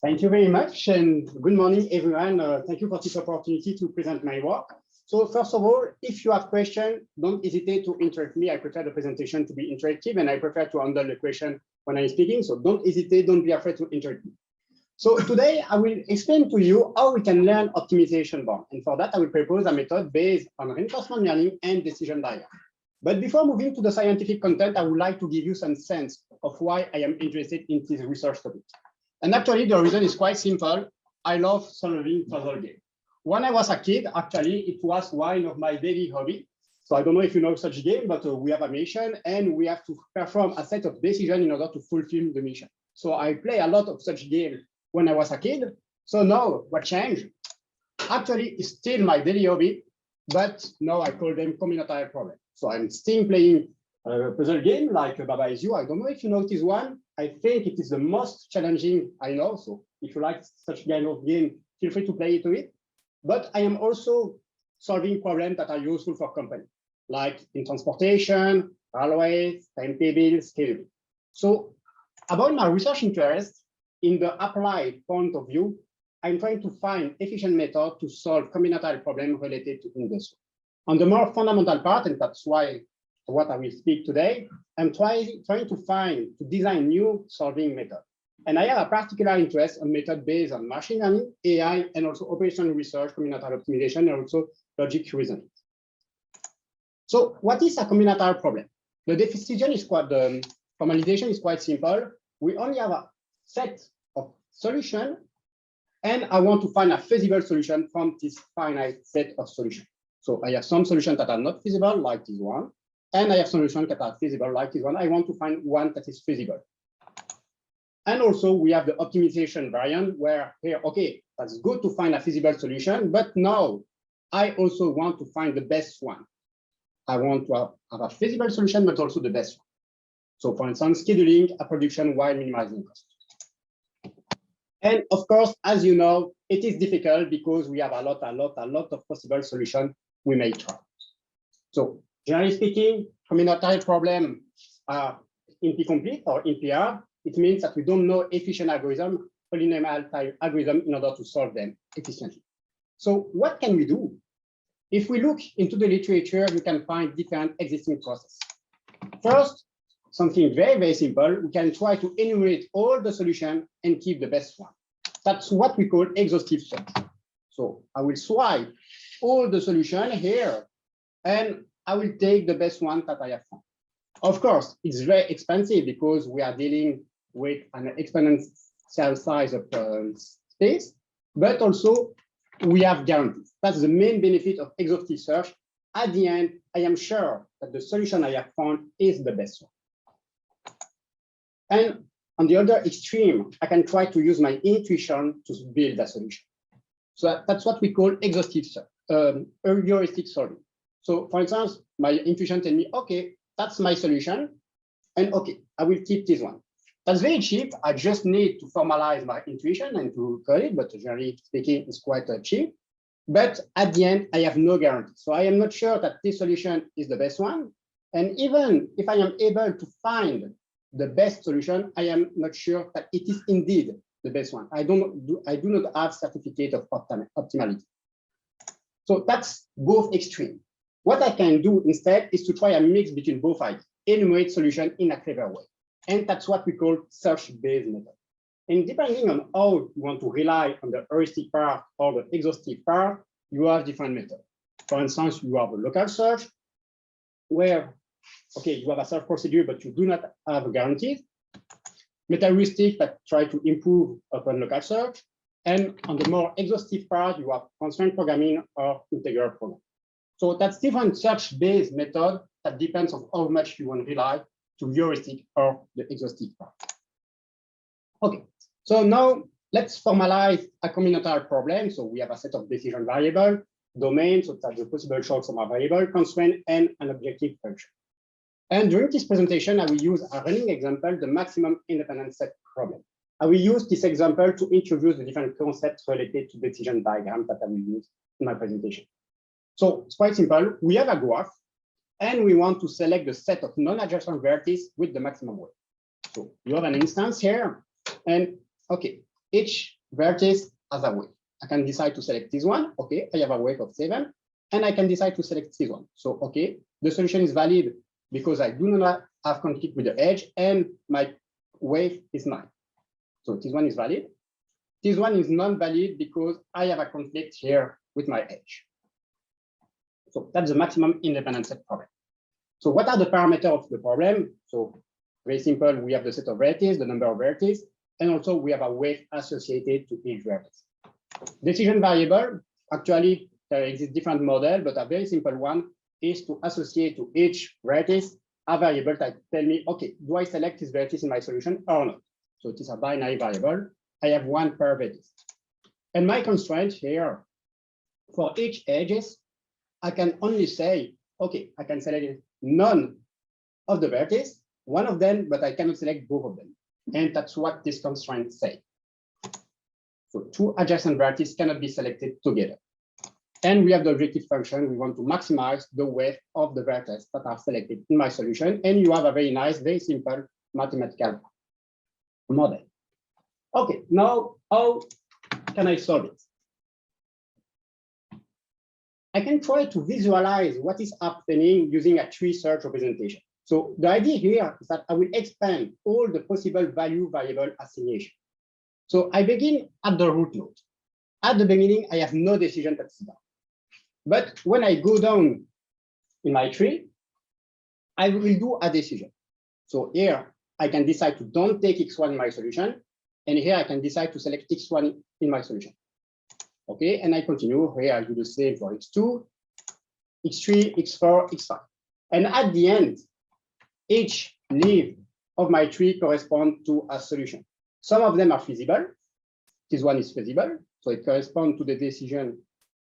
Thank you very much, and good morning, everyone. Thank you for this opportunity to present my work. So first of all, if you have questions, don't hesitate to interrupt me. I prefer the presentation to be interactive, and I prefer to handle the question when I'm speaking. So don't hesitate, don't be afraid to interrupt me. So today, I will explain to you how we can learn optimization bound. And for that, I will propose a method based on reinforcement learning and decision diagram. But before moving to the scientific content, I would like to give you some sense of why I am interested in this research topic. And actually, the reason is quite simple. I love solving puzzle games. When I was a kid, actually, it was one of my daily hobbies. So I don't know if you know such game, but we have a mission and we have to perform a set of decisions in order to fulfill the mission. So I play a lot of such games when I was a kid. So now what changed? Actually, it's still my daily hobby, but now I call them combinatorial problem. So I'm still playing a puzzle game like Baba Is You. I don't know if you know this one. I think it is the most challenging I know. So if you like such kind of game, feel free to play it with it. But I am also solving problems that are useful for company, like in transportation, railways, timetables, scheduling. So about my research interest, in the applied point of view, I'm trying to find efficient method to solve combinatorial problems related to industry. On the more fundamental part, and that's why what I will speak today, I'm trying to design new solving method. And I have a particular interest on method based on machine learning, AI, and also operational research, combinatorial optimization, and also logic reasoning. So what is a combinatorial problem? The definition is quite, the formalization is quite simple. We only have a set of solutions, and I want to find a feasible solution from this finite set of solutions. So I have some solutions that are not feasible, like this one, and I have solutions that are feasible, like this one. I want to find one that is feasible. And also we have the optimization variant where here, okay, that's good to find a feasible solution, but now I also want to find the best one. I want to have a feasible solution, but also the best one. So for instance, scheduling a production while minimizing cost. And of course, as you know, it is difficult because we have a lot of possible solutions we may try. So generally speaking, combinatorial problems are NP-complete or NPR. It means that we don't know efficient algorithm, polynomial type algorithm in order to solve them efficiently. So what can we do? If we look into the literature, we can find different existing processes. First, something very simple, we can try to enumerate all the solutions and keep the best one. That's what we call exhaustive search. So I will swipe all the solutions here, and I will take the best one that I have found. Of course, it's very expensive because we are dealing with an exponential size of space, but also we have guarantees. That's the main benefit of exhaustive search. At the end, I am sure that the solution I have found is the best one. And on the other extreme, I can try to use my intuition to build a solution. So that's what we call exhaustive search, heuristic solving. So for instance, my intuition tells me, okay, that's my solution. And okay, I will keep this one. That's very cheap. I just need to formalize my intuition and to code it, but generally speaking, it's quite cheap. But at the end, I have no guarantee. So I am not sure that this solution is the best one. And even if I am able to find the best solution, I am not sure that it is indeed the best one. I do not have certificate of optimality. So that's both extreme. What I can do instead is to try a mix between both ideas, enumerate solution in a clever way. And that's what we call search-based method. And depending on how you want to rely on the heuristic part or the exhaustive part, you have different methods. For instance, you have a local search where, okay, you have a search procedure, but you do not have guarantees. Meta-heuristic that try to improve upon local search. And on the more exhaustive part, you have constraint programming or integral programming. So that's different search-based method that depends on how much you want to rely to heuristic or the exhaustive part. Okay, so now let's formalize a combinatorial problem. So we have a set of decision variable, domain, so that's the possible choice of a variable, constraint, and an objective function. And during this presentation, I will use a running example, the maximum independent set problem. I will use this example to introduce the different concepts related to decision diagram that I will use in my presentation. So it's quite simple. We have a graph, and we want to select the set of non-adjacent vertices with the maximum weight. So you have an instance here, and okay, each vertex has a weight. I can decide to select this one. Okay, I have a weight of 7, and I can decide to select this one. So, okay, the solution is valid because I do not have conflict with the edge, and my weight is 9. So this one is valid. This one is non-valid because I have a conflict here with my edge. So that's the maximum independent set problem. So what are the parameters of the problem? So very simple, we have the set of vertices, the number of vertices, and also we have a weight associated to each vertex. Decision variable, actually there exists different models, but a very simple one is to associate to each vertex a variable that tell me, okay, do I select this vertex in my solution or not? So it is a binary variable. I have one per vertex. And my constraint here, for each edges, I can only say, okay, I can select none of the vertices, one of them, but I cannot select both of them. And that's what this constraint says. So two adjacent vertices cannot be selected together. And we have the objective function. We want to maximize the weight of the vertices that are selected in my solution. And you have a very nice, very simple mathematical model. Okay, now how can I solve it? I can try to visualize what is happening using a tree search representation. So the idea here is that I will expand all the possible value variable assignation. So I begin at the root node. At the beginning, I have no decision that's done. But when I go down in my tree, I will do a decision. So here, I can decide to don't take x1 in my solution. And here I can decide to select x1 in my solution. Okay, and I continue. Here I do the same for x2, x3, x4, x5. And at the end, each leaf of my tree corresponds to a solution. Some of them are feasible. This one is feasible. So it corresponds to the decision.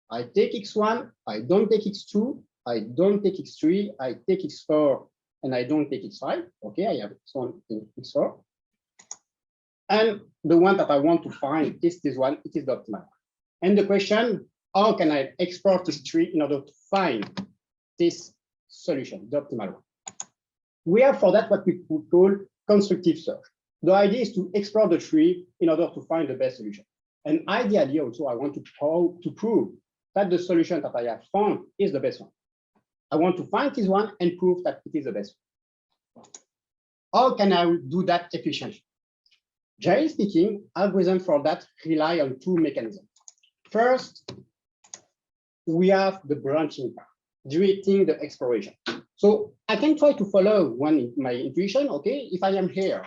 I take x1, I don't take x2, I don't take x3, I take x4, and I don't take x5. Okay, I have x1 and x4. And the one that I want to find is this one, it is the optimal. And the question, how can I export this tree in order to find this solution, the optimal one? We have for that what we could call constructive search. The idea is to explore the tree in order to find the best solution. And ideally also, I want to prove that the solution that I have found is the best one. I want to find this one and prove that it is the best one. How can I do that efficiently? Generally speaking, algorithms for that rely on two mechanisms. First, we have the branching part, directing the exploration. So I can try to follow my intuition. Okay, if I am here,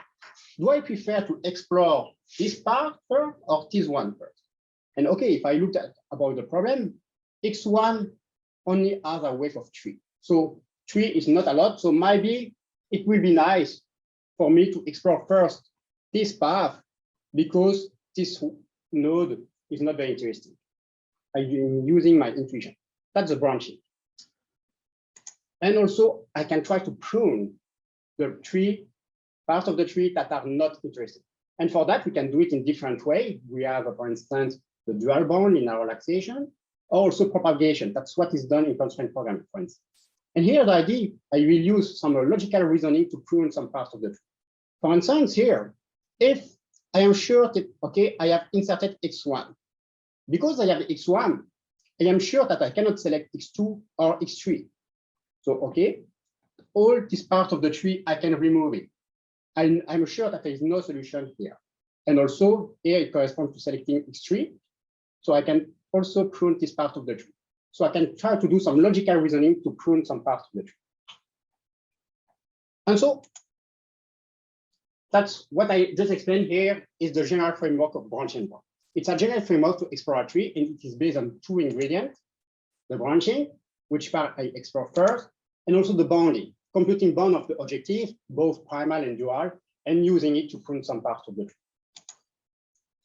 do I prefer to explore this part first or this one first? And okay, if I look at about the problem, x1 only has a weight of 3. So 3 is not a lot. So maybe it will be nice for me to explore first this path because this node is not very interesting. I'm using my intuition. That's the branching. And also, I can try to prune the tree, parts of the tree that are not interested. And for that, we can do it in different ways. We have, for instance, the dual bound in our relaxation, or also propagation. That's what is done in constraint programming, for instance. And here, the idea, I will use some logical reasoning to prune some parts of the tree. For instance, here, if I am sure that, okay, I have inserted x1. Because I have x1, I am sure that I cannot select x2 or x3. So, okay, all this part of the tree, I can remove it. I'm sure that there is no solution here. And also, here it corresponds to selecting x3. So I can also prune this part of the tree. So I can try to do some logical reasoning to prune some parts of the tree. And so that's what I just explained here is the general framework of branch-and-bound. It's a general framework to explore a tree, and it is based on two ingredients, the branching, which part I explore first, and also the bounding, computing bound of the objective, both primal and dual, and using it to prune some parts of the tree.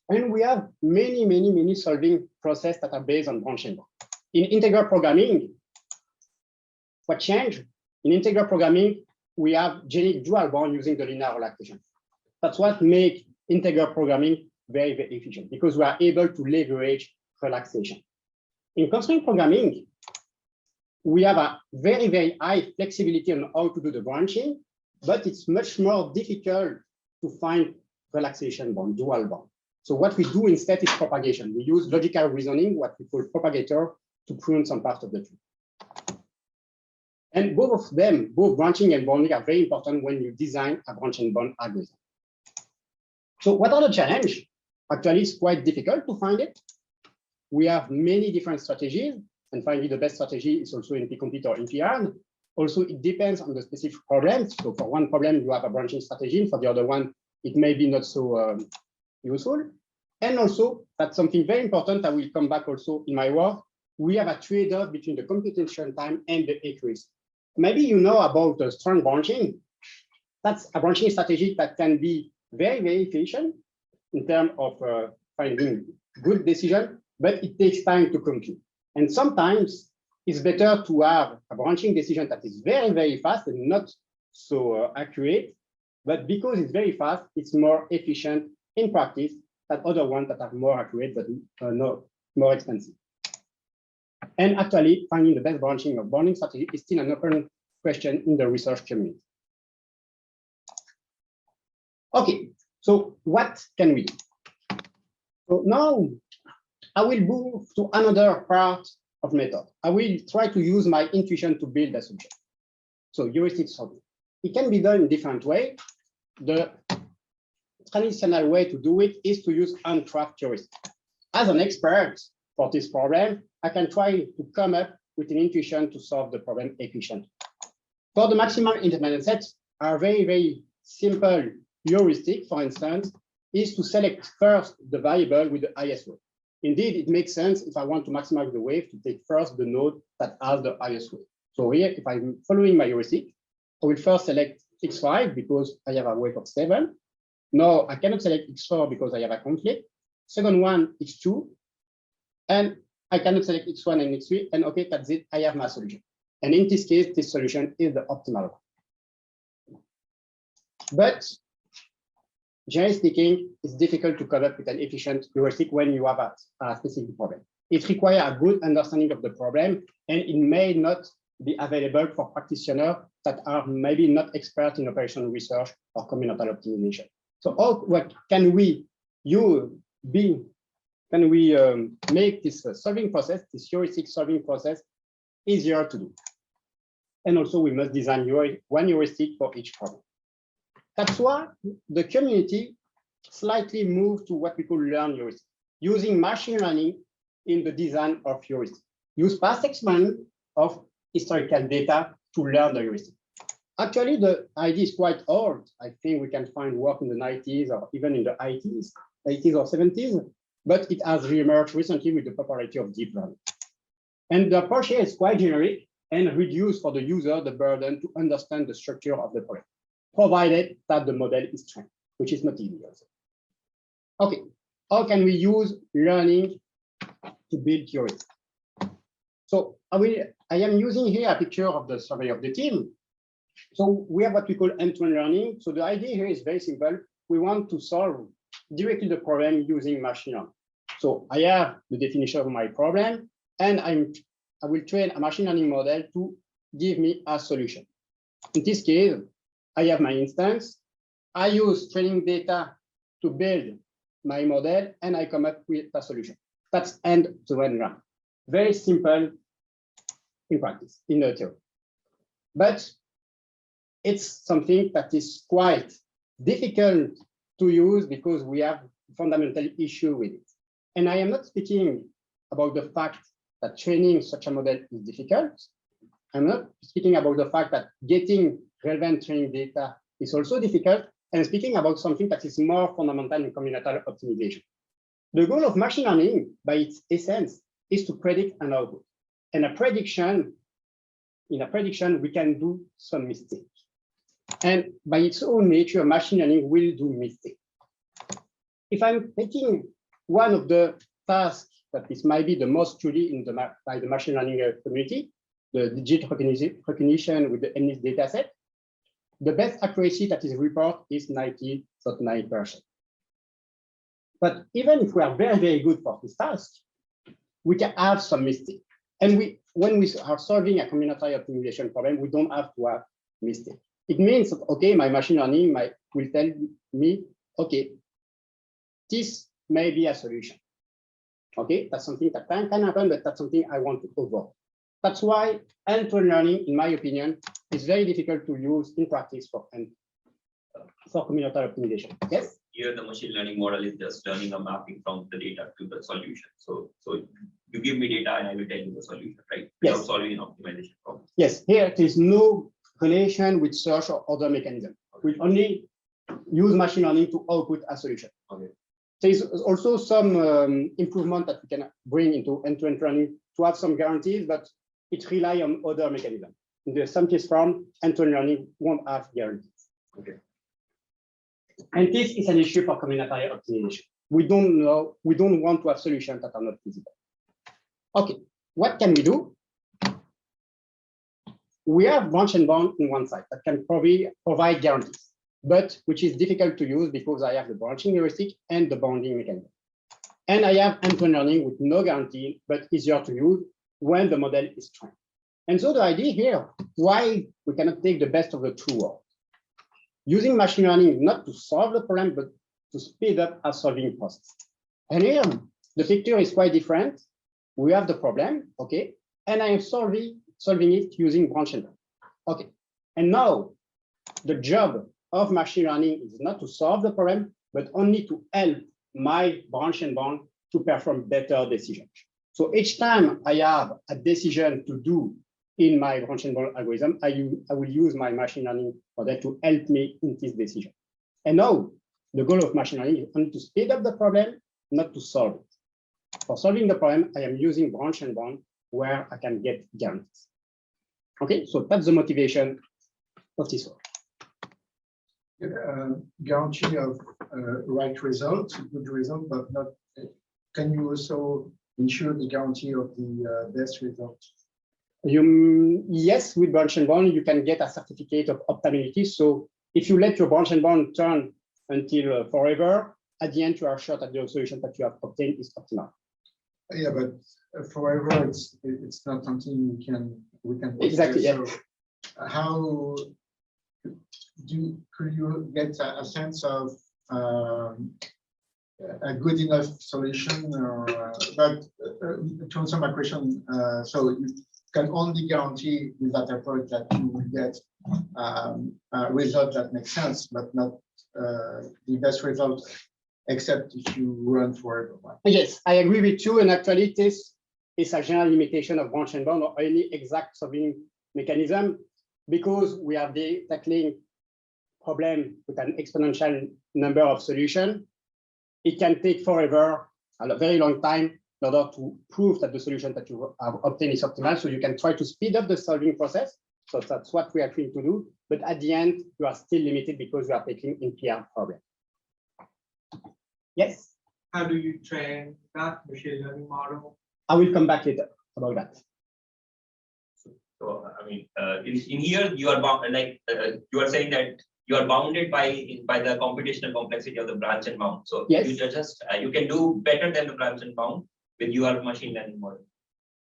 And we have many solving processes that are based on branch-and-bound. In integral programming, what changed? In integral programming, we have generic dual bound using the linear relaxation. That's what makes integral programming very efficient, because we are able to leverage relaxation. In constraint programming, we have a very high flexibility on how to do the branching, but it's much more difficult to find relaxation bound, dual bound. So what we do instead is propagation. We use logical reasoning, what we call propagator, to prune some part of the tree. And both of them, both branching and bounding, are very important when you design a branch and bound algorithm. So what are the challenges? Actually, it's quite difficult to find it. We have many different strategies, and finally, the best strategy is also NP-complete or NP-hard. Also, it depends on the specific problems. So for one problem, you have a branching strategy. For the other one, it may be not so useful. And also, that's something very important. I will come back also in my work. We have a trade-off between the computation time and the accuracy. Maybe you know about the strong branching. That's a branching strategy that can be very, very efficient in terms of finding good decision, but it takes time to compute. And sometimes it's better to have a branching decision that is very, very fast and not so accurate, but because it's very fast, it's more efficient in practice than other ones that are more accurate, but not more expensive. And actually, finding the best branching or bounding strategy is still an open question in the research community. Okay, so what can we do? So now I will move to another part of method. I will try to use my intuition to build a solution. So heuristic solving. It can be done in different ways. The traditional way to do it is to use untrapped heuristic. As an expert for this problem, I can try to come up with an intuition to solve the problem efficiently. For the maximum independent sets, are very, very simple heuristic, for instance, is to select first the variable with the highest weight. Indeed, it makes sense if I want to maximize the wave to take first the node that has the highest weight. So here, if I'm following my heuristic, I will first select x5 because I have a weight of 7. No, I cannot select x4 because I have a conflict. Second one, x2. And I cannot select x1 and x3. And okay, that's it. I have my solution. And in this case, this solution is the optimal one. But generally speaking, it's difficult to come up with an efficient heuristic when you have a specific problem. It requires a good understanding of the problem, and it may not be available for practitioners that are maybe not experts in operational research or combinatorial optimization. So what can we make this solving process, this heuristic solving process, easier to do? And also we must design one heuristic for each problem. That's why the community slightly moved to what we call learn heuristic, using machine learning in the design of heuristic. Use past experience of historical data to learn the heuristic. Actually, the idea is quite old. I think we can find work in the 90s or even in the 80s or 70s, but it has reemerged recently with the popularity of deep learning. And the approach here is quite generic and reduce for the user the burden to understand the structure of the problem, provided that the model is trained, which is not easy also. Okay, how can we use learning to build heuristic? So I am using here a picture of the survey of the team. So we have what we call end-to-end learning. So the idea here is very simple. We want to solve directly the problem using machine learning. So I have the definition of my problem, and I will train a machine learning model to give me a solution. In this case, I have my instance. I use training data to build my model, and I come up with a solution. That's end-to-end learning. Very simple in practice, in the theory. But it's something that is quite difficult to use because we have fundamental issue with it. And I am not speaking about the fact that training such a model is difficult. I'm not speaking about the fact that getting relevant training data is also difficult. I'm speaking about something that is more fundamental in combinatorial optimization. The goal of machine learning, by its essence, is to predict an output. And in a prediction, we can do some mistakes. And by its own nature, machine learning will do mistakes. If I'm taking one of the tasks that this might be the most truly by the machine learning community, the digit recognition with the MNIST dataset, the best accuracy that is reported is 90.9%. But even if we are very, very good for this task, we can have some mistakes. And when we are solving a combinatorial optimization problem, we don't have to have mistakes. It means, okay, my machine learning will tell me, okay, this maybe a solution. Okay, that's something that can happen, but that's something I want to avoid. That's why end-to-end learning, in my opinion, is very difficult to use in practice for combinatorial optimization. Yes? Here, the machine learning model is just learning a mapping from the data to the solution. So you give me data and I will tell you the solution, right? Without Yes. solving an optimization problem. Yes, here there is no relation with search or other mechanism. We only use machine learning to output a solution. Okay. There is also some improvement that we can bring into end-to-end learning to have some guarantees, but it relies on other mechanisms. In the simplest form, end-to-end learning won't have guarantees. Okay. And this is an issue for combinatorial optimization. We don't want to have solutions that are not feasible. Okay, what can we do? We have branch and bound in one side that can provide guarantees, but which is difficult to use because I have the branching heuristic and the bounding mechanism. And I have end-to-end learning with no guarantee, but easier to use when the model is trained. And so the idea here, why we cannot take the best of the two worlds. Using machine learning not to solve the problem, but to speed up a solving process. And here, the picture is quite different. We have the problem, okay, and I am solving it using branch and bound. Okay, and now the job of machine learning is not to solve the problem, but only to help my branch and bound to perform better decisions. So each time I have a decision to do in my branch and bound algorithm, I will use my machine learning model to help me in this decision. And now the goal of machine learning is only to speed up the problem, not to solve it. For solving the problem, I am using branch and bound where I can get guarantees. Okay, so that's the motivation of this work. Guarantee of right result, good result, but not. Can you also ensure the guarantee of the best result? Yes, with branch and bound, you can get a certificate of optimality. So if you let your branch and bound turn until forever, at the end, you are sure that the solution that you have obtained is optimal. Yeah, but forever, it's not something we can exactly. So how could you get a sense of a good enough solution? Or, but to answer my question, so you can only guarantee with that approach that you will get a result that makes sense, but not the best result, except if you run forever. Yes, I agree with you. And actually, this is a general limitation of branch and bound or any exact solving mechanism, because we are tackling problem with an exponential number of solutions. It can take forever, a very long time, in order to prove that the solution that you have obtained is optimal. So you can try to speed up the solving process. So that's what we are trying to do. But at the end, you are still limited because you are taking NPR problem. Yes? How do you train that machine learning model? I will come back later about that. So I mean, in here you are bound, like you are saying that you are bounded by the computational complexity of the branch and bound. So yes, you can do better than the branch and bound with your machine learning model.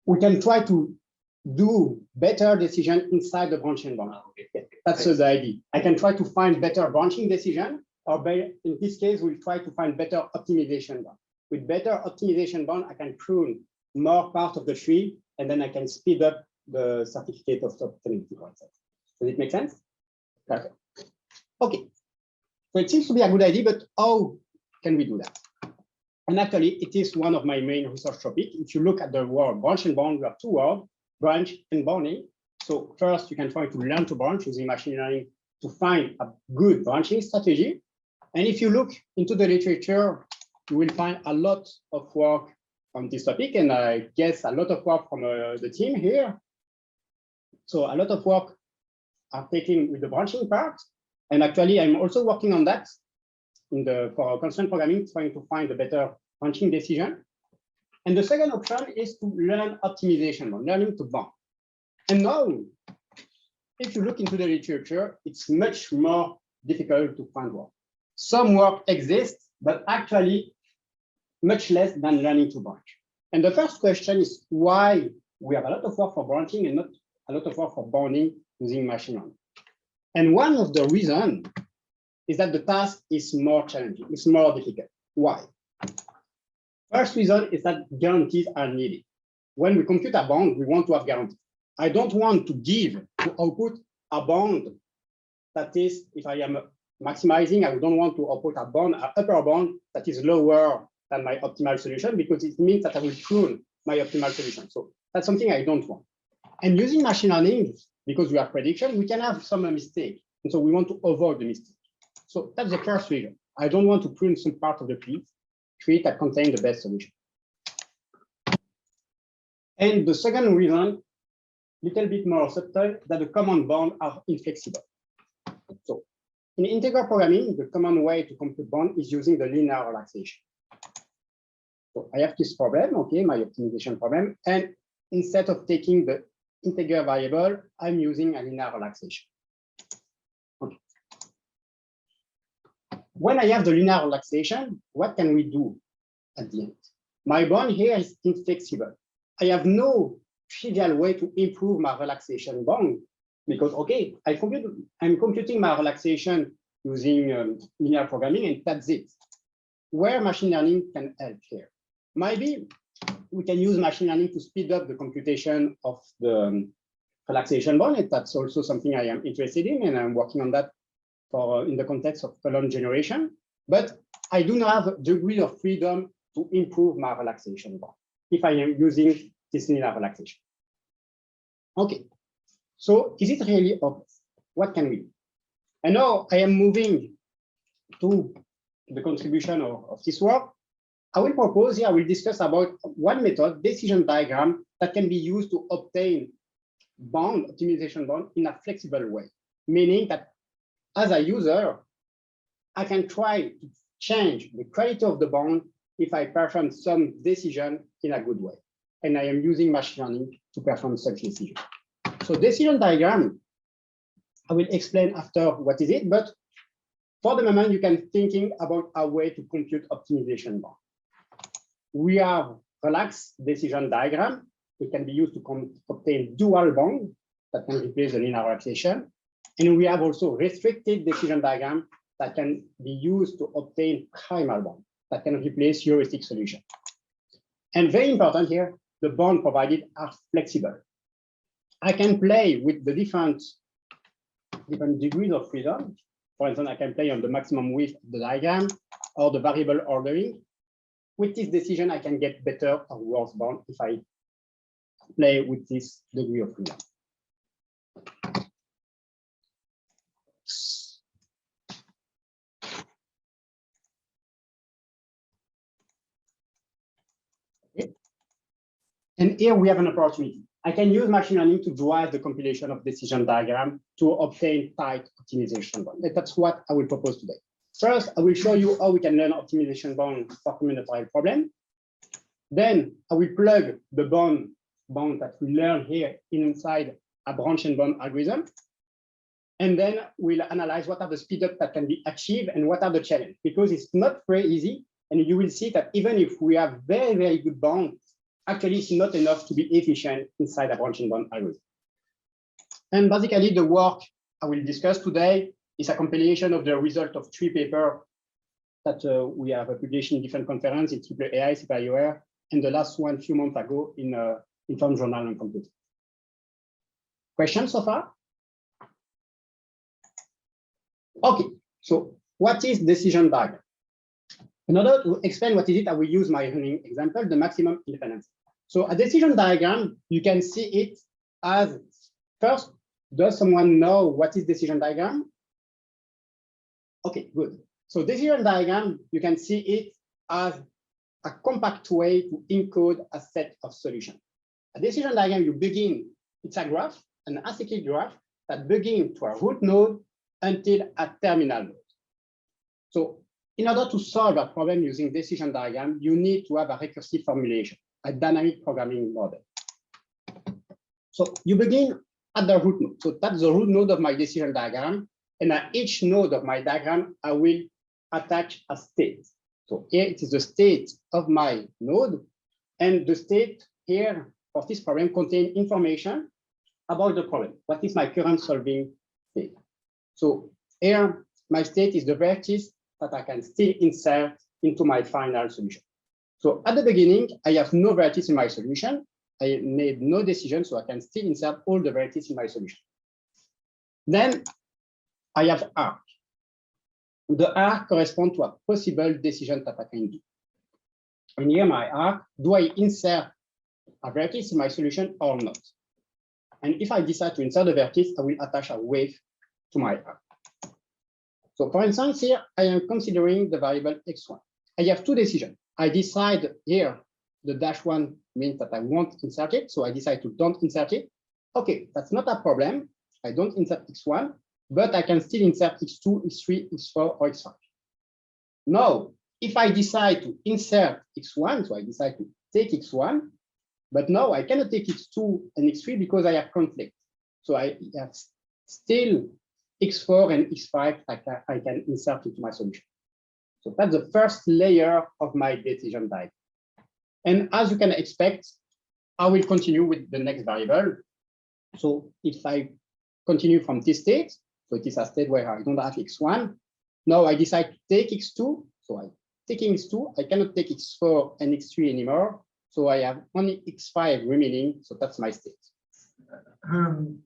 We can try to do better decision inside the branch and bound. Okay. That's the idea. I can try to find better branching decision, or in this case, we'll try to find better optimization bound. With better optimization bound, I can prune more part of the tree, and then I can speed up the certificate of optimality process. Does it make sense? Perfect. Okay. So it seems to be a good idea, but how can we do that? And actually, it is one of my main research topics. If you look at the word branch and bound, we have two words, branch and bounding. So first, you can try to learn to branch using machine learning to find a good branching strategy. And if you look into the literature, you will find a lot of work on this topic, and I guess a lot of work from the team here. So a lot of work are taken with the branching part. And actually, I'm also working on that for constraint programming, trying to find a better branching decision. And the second option is to learn optimization, learning to bound. And now, if you look into the literature, it's much more difficult to find work. Some work exists, but actually much less than learning to branch. And the first question is why we have a lot of work for branching and not a lot of work for bounding using machine learning. And one of the reasons is that the task is more challenging, it's more difficult. Why? First reason is that guarantees are needed. When we compute a bound, we want to have guarantees. I don't want to give to output a bound that is, if I am maximizing, I don't want to output a bound, an upper bound that is lower than my optimal solution, because it means that I will prune my optimal solution. So that's something I don't want. And using machine learning, because we have prediction, we can have some mistake. And so we want to avoid the mistake. So that's the first reason. I don't want to prune some part of the tree that contains the best solution. And the second reason, little bit more subtle, that the common bounds are inflexible. So in integral programming, the common way to compute bound is using the linear relaxation. So I have this problem, okay, my optimization problem, and instead of taking the integer variable, I'm using a linear relaxation. Okay. When I have the linear relaxation, what can we do at the end? My bound here is inflexible. I have no trivial way to improve my relaxation bound because, okay, I'm computing my relaxation using linear programming, and that's it. Where machine learning can help here? Maybe we can use machine learning to speed up the computation of the relaxation bound, and that's also something I am interested in, and I'm working on that for in the context of column generation. But I do not have a degree of freedom to improve my relaxation bound if I am using this linear relaxation. Okay, so is it really obvious? What can we do? And now I am moving to the contribution of this work. I will propose here, I will discuss about one method, decision diagram, that can be used to obtain bound, optimization bound in a flexible way. Meaning that as a user, I can try to change the quality of the bound if I perform some decision in a good way. And I am using machine learning to perform such decision. So decision diagram, I will explain after what is it, but for the moment, you can thinking about a way to compute optimization bound. We have relaxed decision diagram. It can be used to obtain dual bound that can replace the linear relaxation. And we have also restricted decision diagram that can be used to obtain primal bound that can replace heuristic solution. And very important here, the bound provided are flexible. I can play with the different degrees of freedom. For instance, I can play on the maximum width of the diagram or the variable ordering. With this decision, I can get better or worse bound if I play with this degree of freedom. Okay. And here we have an opportunity. I can use machine learning to drive the compilation of decision diagram to obtain tight optimization bound. And that's what I will propose today. First, I will show you how we can learn optimization bound for combinatorial problem. Then I will plug the bound that we learn here inside a branch-and-bound algorithm. And then we'll analyze what are the speedup that can be achieved and what are the challenges, because it's not very easy. And you will see that even if we have very, very good bounds, actually it's not enough to be efficient inside a branch-and-bound algorithm. And basically the work I will discuss today is a compilation of the result of 3 papers that we have published in different conferences in AAAI, CPIOR, and the last one a few months ago in Informed Journal on Computing. Questions so far? Okay, so what is decision diagram? In order to explain what is it, I will use my learning example, the maximum independence. So a decision diagram, you can see it as, first, does someone know what is decision diagram? Okay, good. So decision diagram, you can see it as a compact way to encode a set of solutions. A decision diagram, you begin, it's a graph, an acyclic graph that begins to a root node until a terminal node. So in order to solve a problem using decision diagram, you need to have a recursive formulation, a dynamic programming model. So you begin at the root node. So that's the root node of my decision diagram. And at each node of my diagram, I will attach a state. So here it is the state of my node. And the state here of this problem contains information about the problem. What is my current solving state? So here, my state is the vertex that I can still insert into my final solution. So at the beginning, I have no varieties in my solution. I made no decision, so I can still insert all the varieties in my solution. Then I have arc. The arc corresponds to a possible decision that I can do. And here my arc, do I insert a vertex in my solution or not? And if I decide to insert a vertex, I will attach a wave to my arc. So for instance, here I am considering the variable x1. I have two decisions. I decide here the -1 means that I won't insert it, so I decide to don't insert it. Okay, that's not a problem. I don't insert x1, but I can still insert x2, x3, x4, or x5. Now, if I decide to insert x1, so I decide to take x1, but now I cannot take x2 and x3 because I have conflict. So I have still x4 and x5 I can insert into my solution. So that's the first layer of my decision diagram. And as you can expect, I will continue with the next variable. So if I continue from this state, so it is a state where I don't have x1. Now I decide to take x2. So I'm taking x2. I cannot take x4 and x3 anymore. So I have only x5 remaining. So that's my state.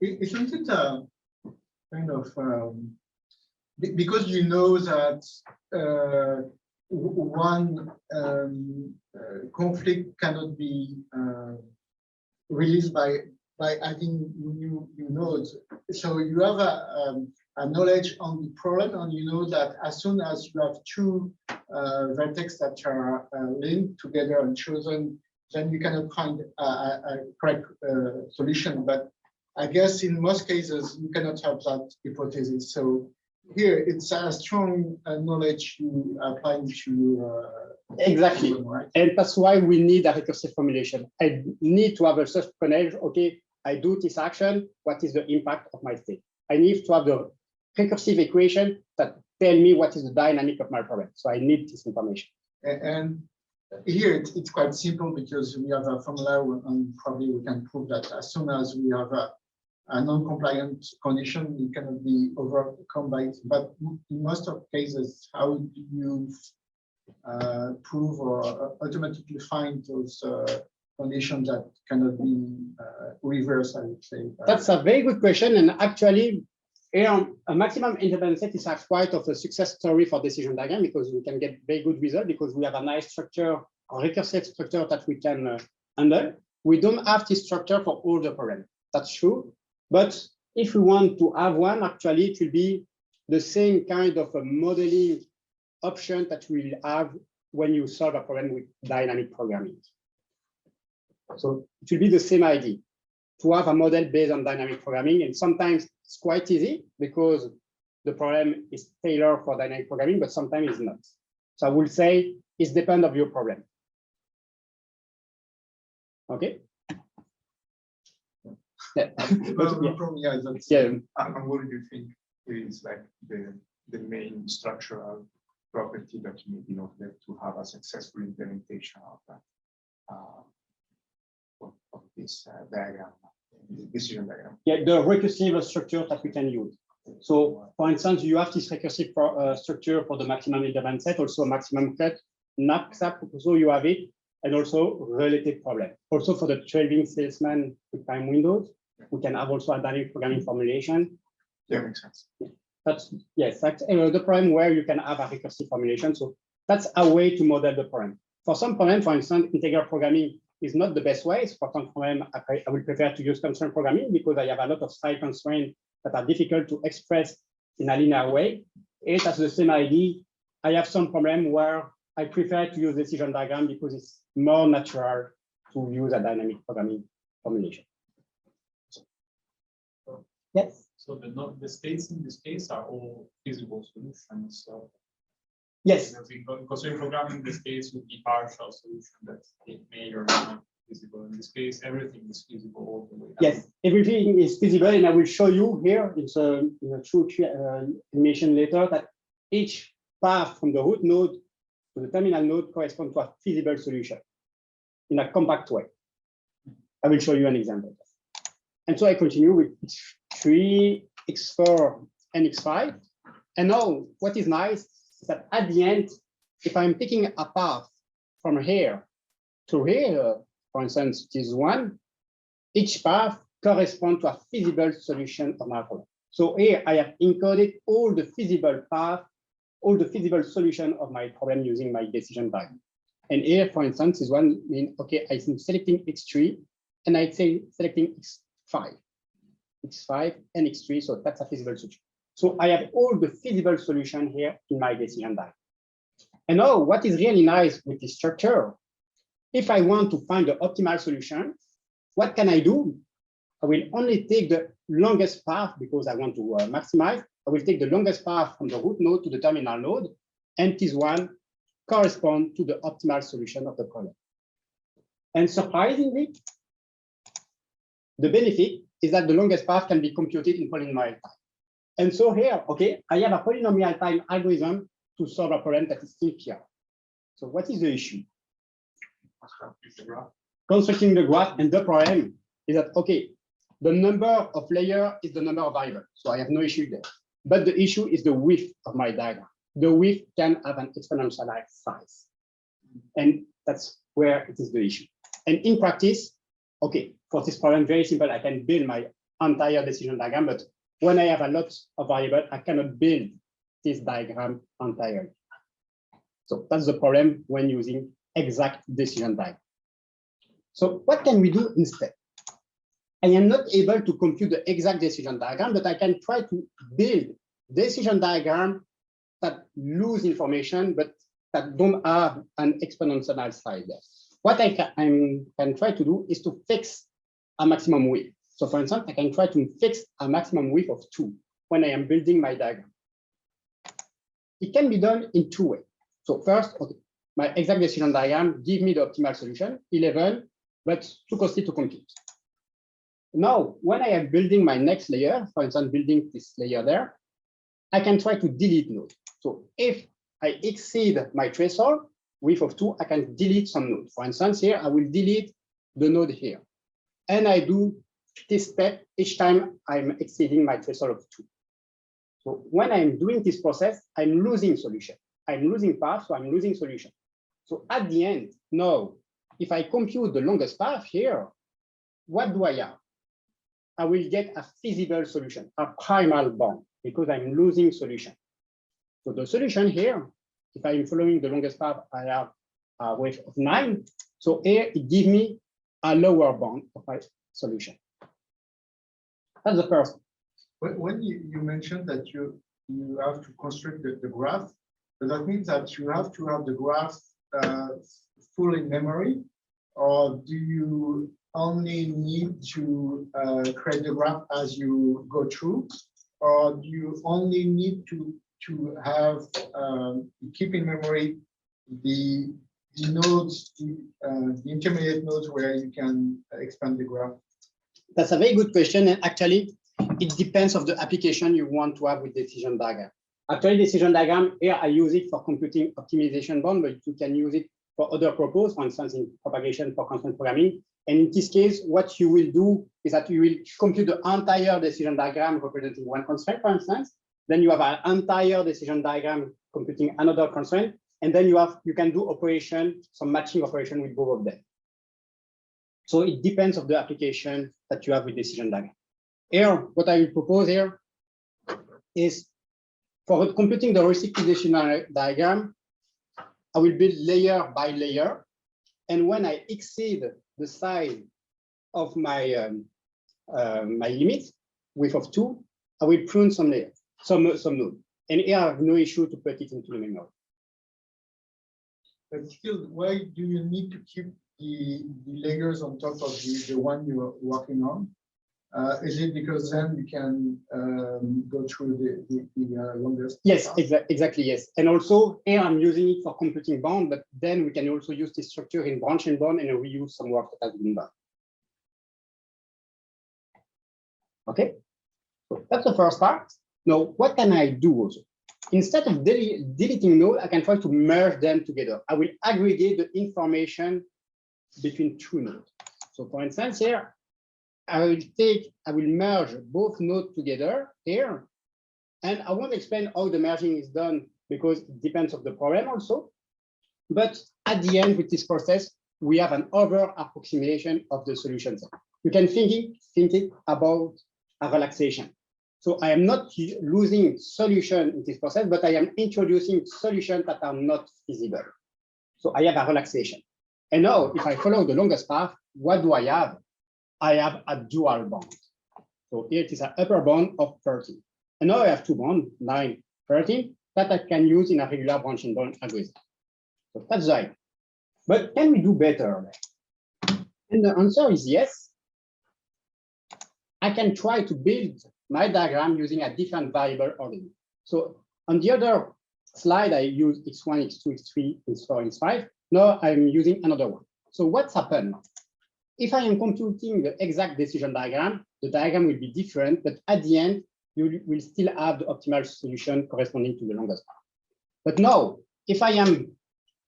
Isn't it kind of because you know that one conflict cannot be released by adding new nodes. So you have a knowledge on the problem, and you know that as soon as you have two vertex that are linked together and chosen, then you cannot find a correct solution. But I guess in most cases, you cannot have that hypothesis. So here, it's a strong knowledge you apply to exactly, problem, right? And that's why we need a recursive formulation. I need to have a such knowledge. Okay, I do this action. What is the impact of my state? I need to have the recursive equation that tell me what is the dynamic of my problem. So I need this information. And here it's quite simple because we have a formula, and probably we can prove that as soon as we have a non-compliant condition, it cannot be overcome by it. But in most of cases, how do you prove or automatically find those conditions that cannot be reversed, I would say? That's a very good question. And actually, a maximum independent set is quite of a success story for decision diagram because we can get very good results because we have a nice structure, a recursive structure that we can handle. We don't have this structure for all the problems. That's true. But if we want to have one, actually, it will be the same kind of a modeling option that we will have when you solve a problem with dynamic programming. So it will be the same idea to have a model based on dynamic programming. And sometimes it's quite easy because the problem is tailored for dynamic programming, but sometimes it's not. So I will say it depends on your problem. Okay. Yeah. And what do you think is like the main structural property that you need in order to have a successful implementation of that of this diagram, decision diagram? Yeah, the recursive structure that we can use. So, for instance, you have this recursive structure for the maximum independent set, also a maximum cut, knapsack, so you have it, and also related problem. Also for the trading salesman with time windows, we can have also a dynamic programming formulation. Yeah, makes sense. That's yes, that's the problem where you can have a recursive formulation. So that's a way to model the problem. For some problem, for instance, integral programming is not the best way. For some problem, I will prefer to use constraint programming because I have a lot of side constraints that are difficult to express in a linear way. It has the same idea. I have some problem where I prefer to use decision diagram because it's more natural to use a dynamic programming formulation. Yes. So the states in this case are all feasible solutions. So yes. In constraint programming, the states would be partial solution that may or may not be feasible. In this case, everything is feasible all the way down. Yes, everything is feasible, and I will show you here in a true animation later that each path from the root node to the terminal node corresponds to a feasible solution in a compact way. I will show you an example. And so I continue with x3, x4, and x5. And now what is nice is that at the end, if I'm taking a path from here to here, for instance, this one, each path corresponds to a feasible solution of my problem. So here I have encoded all the feasible path, all the feasible solution of my problem using my decision diagram. And here, for instance, is one mean, okay, I'm selecting X3 and I say selecting X5 and X3, so that's a feasible solution. So I have all the feasible solution here in my decision diagram. And now what is really nice with this structure, if I want to find the optimal solution, what can I do? I will only take the longest path because I want to maximize. I will take the longest path from the root node to the terminal node, and this one corresponds to the optimal solution of the problem. And surprisingly, the benefit is that the longest path can be computed in polynomial time. And so here, okay, I have a polynomial time algorithm to solve a problem that is still here. So what is the issue? Constructing the graph, and the problem is that, okay, the number of layers is the number of variables, so I have no issue there. But the issue is the width of my diagram. The width can have an exponential size. And that's where it is the issue. And in practice, okay, for this problem, very simple, I can build my entire decision diagram, but when I have a lot of variables, I cannot build this diagram entirely. So that's the problem when using exact decision diagram. So what can we do instead? I am not able to compute the exact decision diagram, but I can try to build decision diagram that lose information, but that don't have an exponential size there. What I can try to do is to fix a maximum width. So for instance, I can try to fix a maximum width of 2 when I am building my diagram. It can be done in 2 ways. So first, okay, my exact decision diagram give me the optimal solution, 11, but too costly to compute. Now, when I am building my next layer, for instance, building this layer there, I can try to delete nodes. So if I exceed my threshold, width of 2, I can delete some nodes. For instance, here, I will delete the node here. And I do this step each time I'm exceeding my threshold of 2. So when I'm doing this process, I'm losing solution. I'm losing path, so I'm losing solution. So at the end, now, if I compute the longest path here, what do I have? I will get a feasible solution, a primal bound, because I'm losing solution. So the solution here, if I'm following the longest path, I have a width of 9. So here it gives me a lower bound of my solution. That's the first. When you mentioned that you have to construct the graph, does that mean that you have to have the graph full in memory, or do you only need to create the graph as you go through, or do you only need to have keep in memory the nodes, the intermediate nodes where you can expand the graph? That's a very good question, and actually, it depends of the application you want to have with decision diagram. Actually, decision diagram, here I use it for computing optimization bound, but you can use it for other purposes, for instance, in propagation for constraint programming. And in this case, what you will do is that you will compute the entire decision diagram representing one constraint, for instance. Then you have an entire decision diagram computing another constraint. And then you can do operation, some matching operation with both of them. So it depends of the application that you have with decision diagram. Here, what I will propose here is for computing the reciprocal decision diagram, I will build layer by layer. And when I exceed the size of my my limit, width of 2, I will prune some layers, some node. And here I have no issue to put it into the memory. But still, why do you need to keep the layers on top of the one you're working on? Is it because then you can go through the longest? Yes, exactly, yes. And also here I'm using it for computing bound, but then we can also use this structure in branch and bound and reuse some work that has been done. Okay, so that's the first part. Now, what can I do also? Instead of deleting nodes, I can try to merge them together. I will aggregate the information between 2 nodes. So for instance, here, I will merge both nodes together here. And I won't explain how the merging is done because it depends on the problem also. But at the end, with this process, we have an over approximation of the solution set. You can think it about a relaxation. So I am not losing solution in this process, but I am introducing solutions that are not feasible. So I have a relaxation. And now, if I follow the longest path, what do I have? I have a dual bond. So here it is an upper bound of 13. And now I have two bonds, 9, 13, that I can use in a regular branch-and-bound algorithm. So that's the idea. But can we do better? And the answer is yes. I can try to build my diagram using a different variable ordering. So on the other slide, I use x1, x2, x3, x4, x5. Now I'm using another one. So what's happened? If I am computing the exact decision diagram, the diagram will be different, but at the end, you will still have the optimal solution corresponding to the longest path. But now, if I am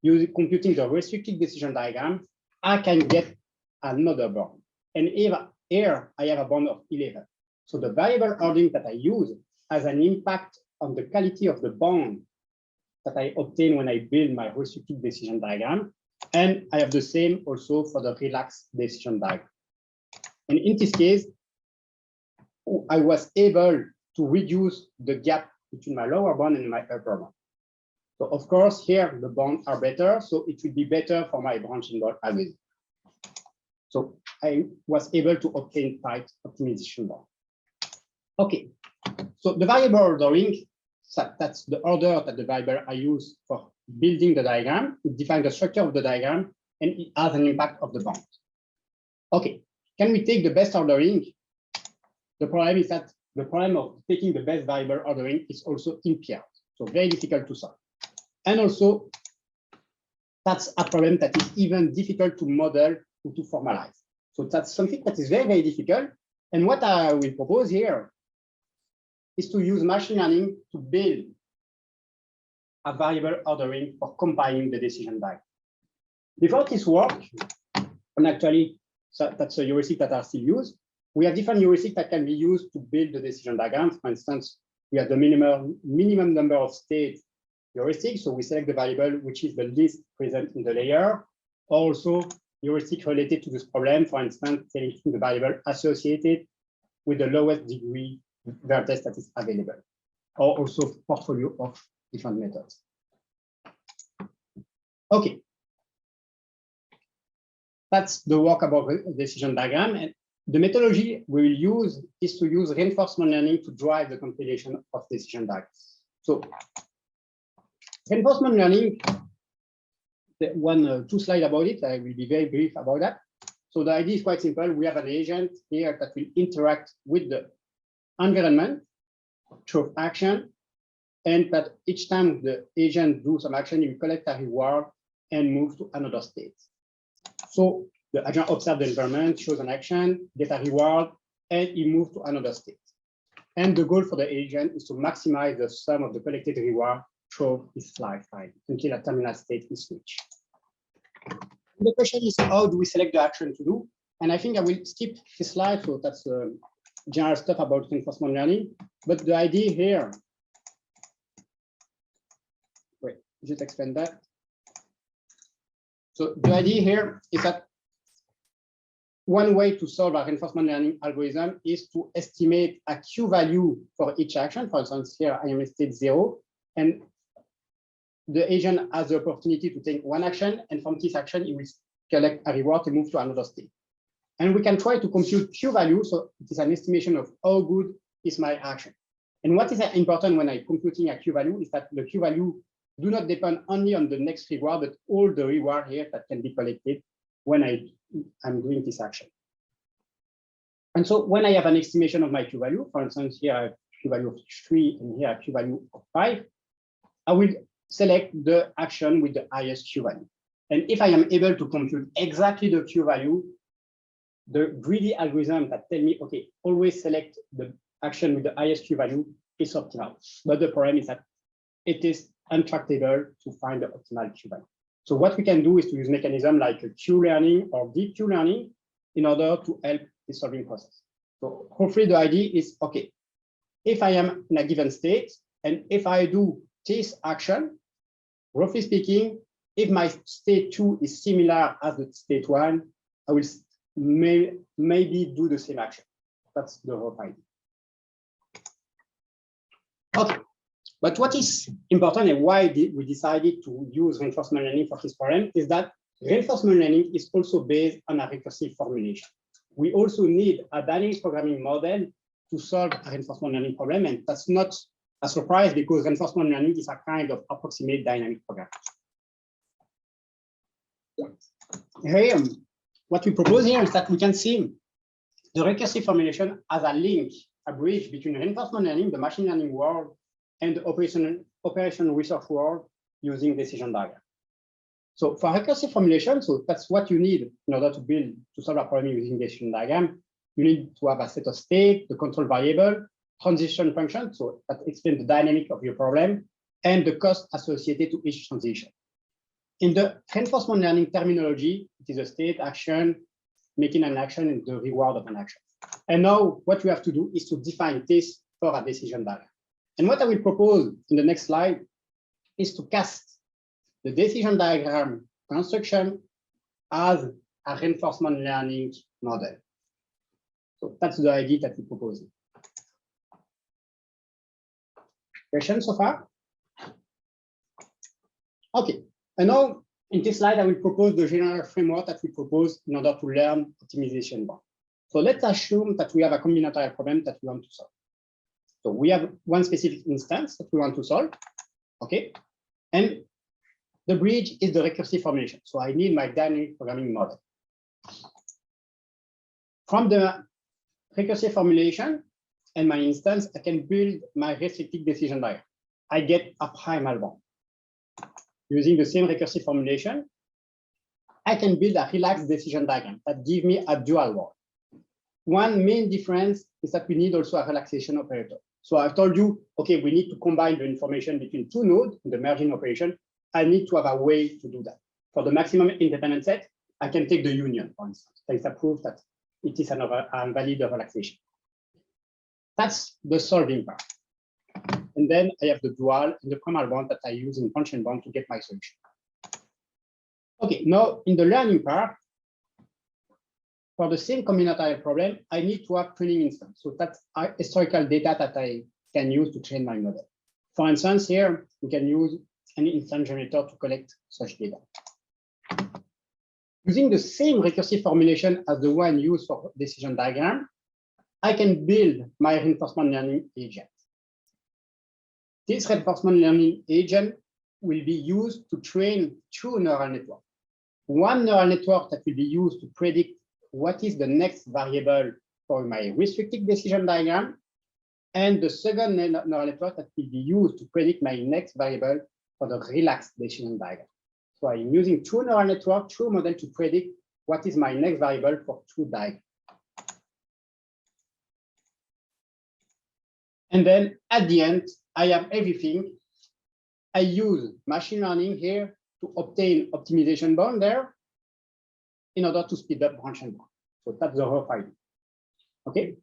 computing the restricted decision diagram, I can get another bond. And here I have a bond of 11. So the variable ordering that I use has an impact on the quality of the bond that I obtain when I build my restricted decision diagram. And I have the same also for the relaxed decision diagram. And in this case, I was able to reduce the gap between my lower bound and my upper bound. So of course, here the bonds are better, so it will be better for my branch-and-bound algorithm. So I was able to obtain tight optimization bound. Okay, so the variable ordering, that's the order that the variable I use for building the diagram. It defines the structure of the diagram, and it has an impact of the bond. Okay, can we take the best ordering? The problem is that the problem of taking the best variable ordering is also impaired, so very difficult to solve. And also, that's a problem that is even difficult to model or to formalize. So that's something that is very, very difficult. And what I will propose here is to use machine learning to build a variable ordering for compiling the decision diagram. Before this work, and actually that's a heuristic that are still used, we have different heuristics that can be used to build the decision diagrams. For instance, we have the minimum number of states heuristic. So we select the variable which is the least present in the layer. Also, heuristic related to this problem, for instance, selecting the variable associated with the lowest degree vertex that is available, or also portfolio of different methods. Okay. That's the work about decision diagram. And the methodology we will use is to use reinforcement learning to drive the compilation of decision diagrams. So reinforcement learning, two slides about it. I will be very brief about that. So the idea is quite simple. We have an agent here that will interact with the environment through action, and that each time the agent do some action, you collect a reward and move to another state. So the agent observes the environment, shows an action, get a reward, and he moves to another state. And the goal for the agent is to maximize the sum of the collected reward through his lifetime until a terminal state is reached. The question is, how do we select the action to do? And I think I will skip this slide, so that's general stuff about reinforcement learning. But the idea here, wait, just explain that. So the idea here is that one way to solve a reinforcement learning algorithm is to estimate a Q value for each action. For instance, here I am in state 0, and the agent has the opportunity to take one action, and from this action, it will collect a reward to move to another state. And we can try to compute Q value, so it is an estimation of how good is my action. And what is important when I'm computing a Q value is that the Q value do not depend only on the next reward, but all the reward here that can be collected when I'm doing this action. And so when I have an estimation of my Q value, for instance, here I have Q value of 3 and here I have Q value of 5, I will select the action with the highest Q value. And if I am able to compute exactly the Q value, the greedy algorithm that tell me, okay, always select the action with the highest Q value is optimal. But the problem is that it is untractable to find the optimal Q value. So what we can do is to use mechanisms like Q learning or deep Q learning in order to help the solving process. So hopefully the idea is, okay, if I am in a given state, and if I do this action, roughly speaking, if my state 2 is similar as the state 1, I will maybe do the same action. That's the rough idea. Okay, but what is important and why we decided to use reinforcement learning for this problem is that reinforcement learning is also based on a recursive formulation. We also need a dynamic programming model to solve a reinforcement learning problem, and that's not a surprise because reinforcement learning is a kind of approximate dynamic program. Here, what we propose here is that we can see the recursive formulation as a link, a bridge between reinforcement learning, the machine learning world, and the operation research world using decision diagram. So for recursive formulation, so that's what you need in order to solve a problem using decision diagram. You need to have a set of state, the control variable, transition function, so that explains the dynamic of your problem, and the cost associated to each transition. In the reinforcement learning terminology, it is a state, action, making an action, and the reward of an action. And now what we have to do is to define this for a decision diagram. And what I will propose in the next slide is to cast the decision diagram construction as a reinforcement learning model. So that's the idea that we propose. Questions so far? Okay, and now in this slide, I will propose the general framework that we propose in order to learn optimization bound. So let's assume that we have a combinatorial problem that we want to solve. So we have one specific instance that we want to solve, okay? And the bridge is the recursive formulation. So I need my dynamic programming model. From the recursive formulation and my instance, I can build my restricted decision diagram. I get a primal bound. Using the same recursive formulation, I can build a relaxed decision diagram that gives me a dual bound. One main difference is that we need also a relaxation operator. So I've told you, okay, we need to combine the information between two nodes in the merging operation. I need to have a way to do that. For the maximum independent set, I can take the union, for instance. There is a proof that it is a valid relaxation. That's the solving part. And then I have the dual and the primal bound that I use in function bound to get my solution. Okay, now in the learning part, for the same combinatorial problem, I need to have training instance. So that's historical data that I can use to train my model. For instance, here we can use an instance generator to collect such data. Using the same recursive formulation as the one used for decision diagram, I can build my reinforcement learning agent. This reinforcement learning agent will be used to train two neural networks. One neural network that will be used to predict what is the next variable for my restricted decision diagram, and the second neural network that will be used to predict my next variable for the relaxed decision diagram. So I'm using two neural networks, two models to predict what is my next variable for two diagrams. And then at the end, I have everything. I use machine learning here to obtain optimization bound there in order to speed up branch and bound. So that's the rough idea. Okay.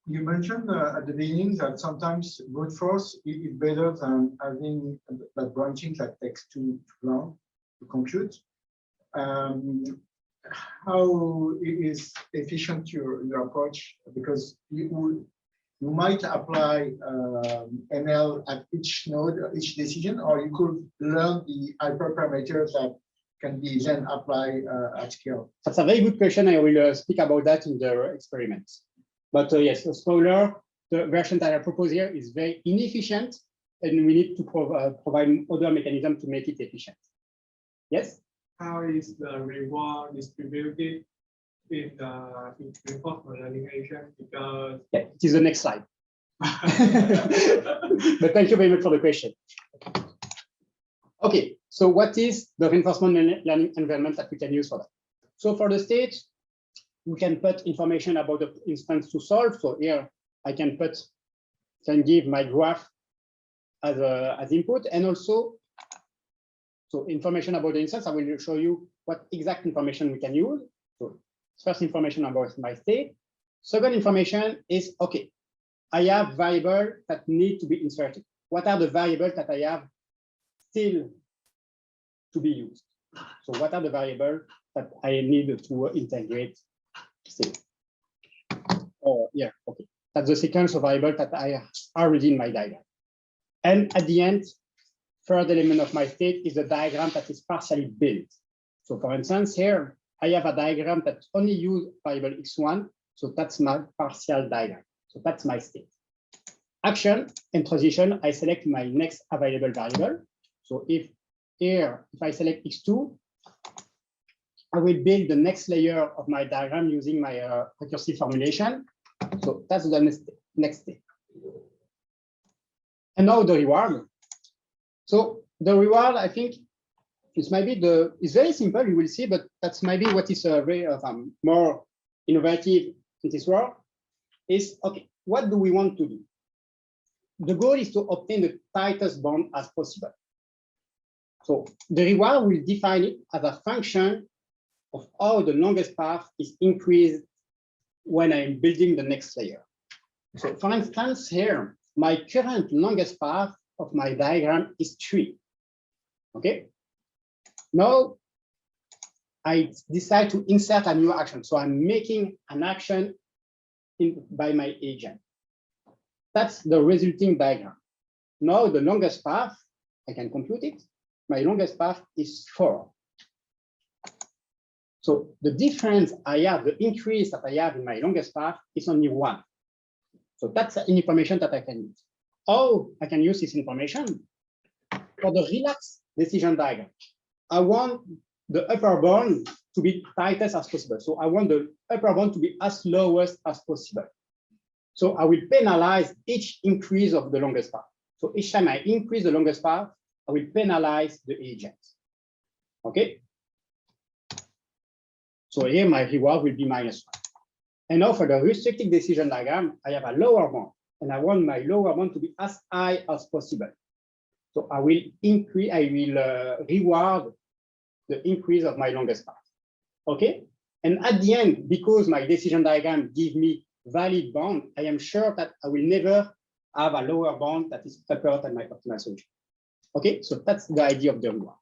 You mentioned at the beginning that sometimes brute force is better than having that branching that takes too long to compute. How is efficient your approach? Because you might apply ML at each node, each decision, or you could learn the hyperparameters that can be then applied at scale. That's a very good question. I will speak about that in the experiment. But yes, a spoiler, the version that I propose here is very inefficient, and we need to provide other mechanisms to make it efficient. Yes? How is the reward distributed in the reinforcement learning agent? Because yeah, it is the next slide. But thank you very much for the question. Okay, so what is the reinforcement learning environment that we can use for that? So for the state, we can put information about the instance to solve. So here I can give my graph as input, and also so information about the instance. I will show you what exact information we can use. So first information about my state. Second information is, okay, I have variables that need to be inserted. What are the variables that I have still to be used? So what are the variables that I need to integrate? Oh, yeah, okay. That's the sequence of variables that I already in my diagram. And at the end, third element of my state is the diagram that is partially built. So for instance, here, I have a diagram that only uses variable x1. So that's my partial diagram. So that's my state. Action and transition, I select my next available variable. So if I select x2, I will build the next layer of my diagram using my recursive formulation. So that's the next step. And now the reward. So the reward, I think, is maybe it's very simple, you will see, but that's maybe what is very more innovative in this work is, okay, what do we want to do? The goal is to obtain the tightest bond as possible. So the reward will define it as a function of how the longest path is increased when I'm building the next layer. So for instance, here, my current longest path of my diagram is 3. Okay. Now I decide to insert a new action. So I'm making an action by my agent. That's the resulting diagram. Now the longest path, I can compute it. My longest path is 4. So the difference I have, the increase that I have in my longest path is only 1. So that's information that I can use. How I can use this information? For the relaxed decision diagram, I want the upper bound to be tightest as possible. So I want the upper bound to be as lowest as possible. So I will penalize each increase of the longest path. So each time I increase the longest path, I will penalize the agent. Okay. So here my reward will be -1. And now for the restricted decision diagram, I have a lower bound, and I want my lower bound to be as high as possible. So I will reward the increase of my longest path. Okay. And at the end, because my decision diagram gives me valid bound, I am sure that I will never have a lower bound that is upper than my optimal solution. Okay, so that's the idea of the reward.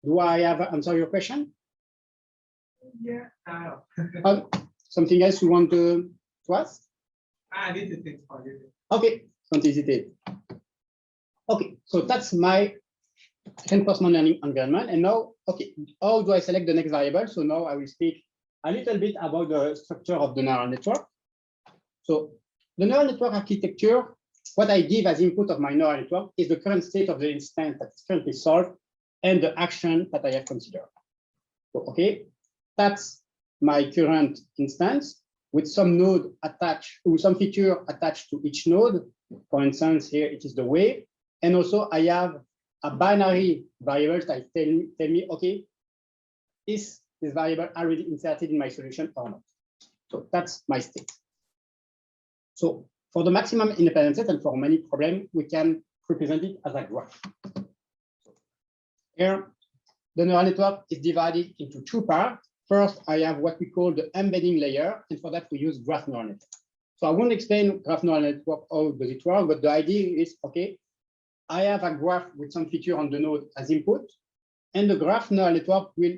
Do I have answered your question? Yeah. Something else you want to ask? This is it for you. Okay, don't hesitate. Okay, so that's my reinforcement learning environment. And now, okay, how do I select the next variable? So now I will speak a little bit about the structure of the neural network. So the neural network architecture, what I give as input of my neural network is the current state of the instance that is currently solved and the action that I have considered. So, okay, that's my current instance with some node attached, with some feature attached to each node. For instance, here it is the wave. And also I have a binary variable that tell me, okay, is this variable already inserted in my solution or not? So that's my state. So for the maximum independence set and for many problems, we can represent it as a graph. Here, the neural network is divided into 2 parts. First, I have what we call the embedding layer, and for that we use graph neural network. So I won't explain graph neural network, how does it work, but the idea is, okay, I have a graph with some feature on the node as input, and the graph neural network will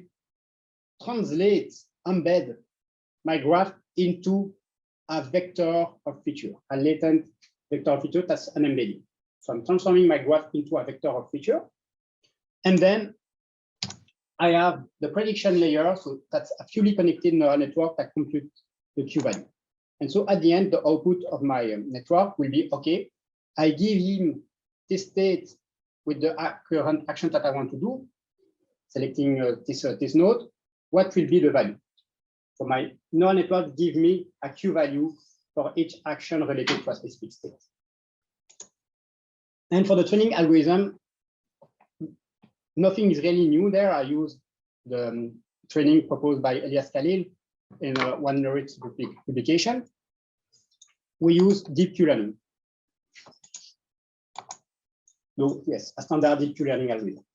translate, embed my graph into a vector of feature, a latent vector of feature that's an embedding. So I'm transforming my graph into a vector of feature. And then I have the prediction layer. So that's a fully connected neural network that computes the Q value. And so at the end, the output of my network will be, okay, I give him this state with the current action that I want to do, selecting this node, what will be the value? So my neural network gives me a Q value for each action related to a specific state. And for the training algorithm, nothing is really new there. I use the training proposed by Elias Khalil in one Norwich publication. We use deep Q learning. So yes, a standard deep Q learning algorithm.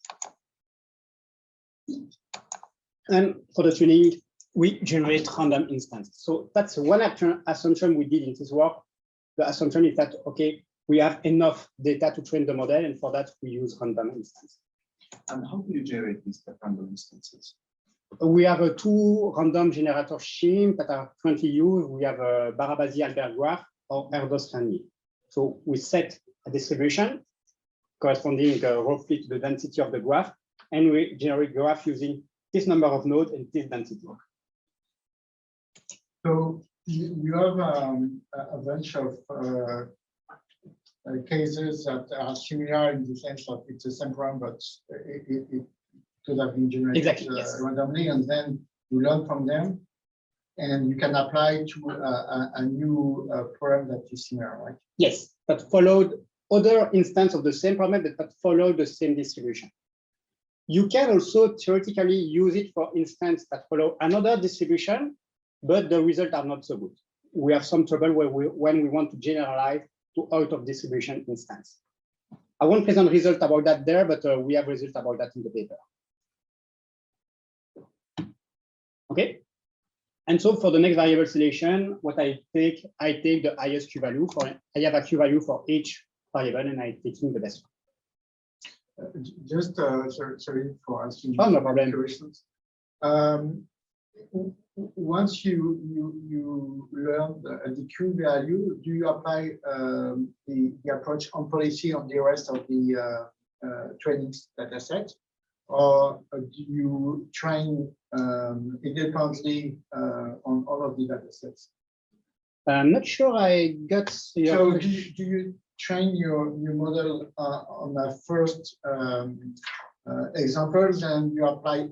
And for the training, we generate random instances. So that's one assumption we did in this work. The assumption is that, okay, we have enough data to train the model, and for that we use random instances. And how do you generate these random instances? We have two random generator schemes that are currently used. We have a Barabasi-Albert graph or Erdos-Rani. So we set a distribution corresponding roughly to the density of the graph, and we generate graph using this number of nodes and this density. So you have a bunch of cases that are similar in the sense that it's the same program, but it could have been generated exactly, yes. randomly, and then you learn from them, and you can apply to a new program that is similar, right? Yes, that followed other instance of the same problem that followed the same distribution. You can also theoretically use it for instance that follow another distribution, but the results are not so good. We have some trouble when we want to generalize to out of distribution instance. I won't present results about that there, but we have results about that in the paper. Okay. And so for the next variable selection, what I take the highest Q value for, I have a Q value for each variable and I take the best one. Just sorry for asking. Oh, no problem. Questions. Once you learn the Q value, do you apply the approach on policy on the rest of the training data set? Or do you train independently on all of the data sets? I'm not sure I got your So do you train your model on the first examples and you apply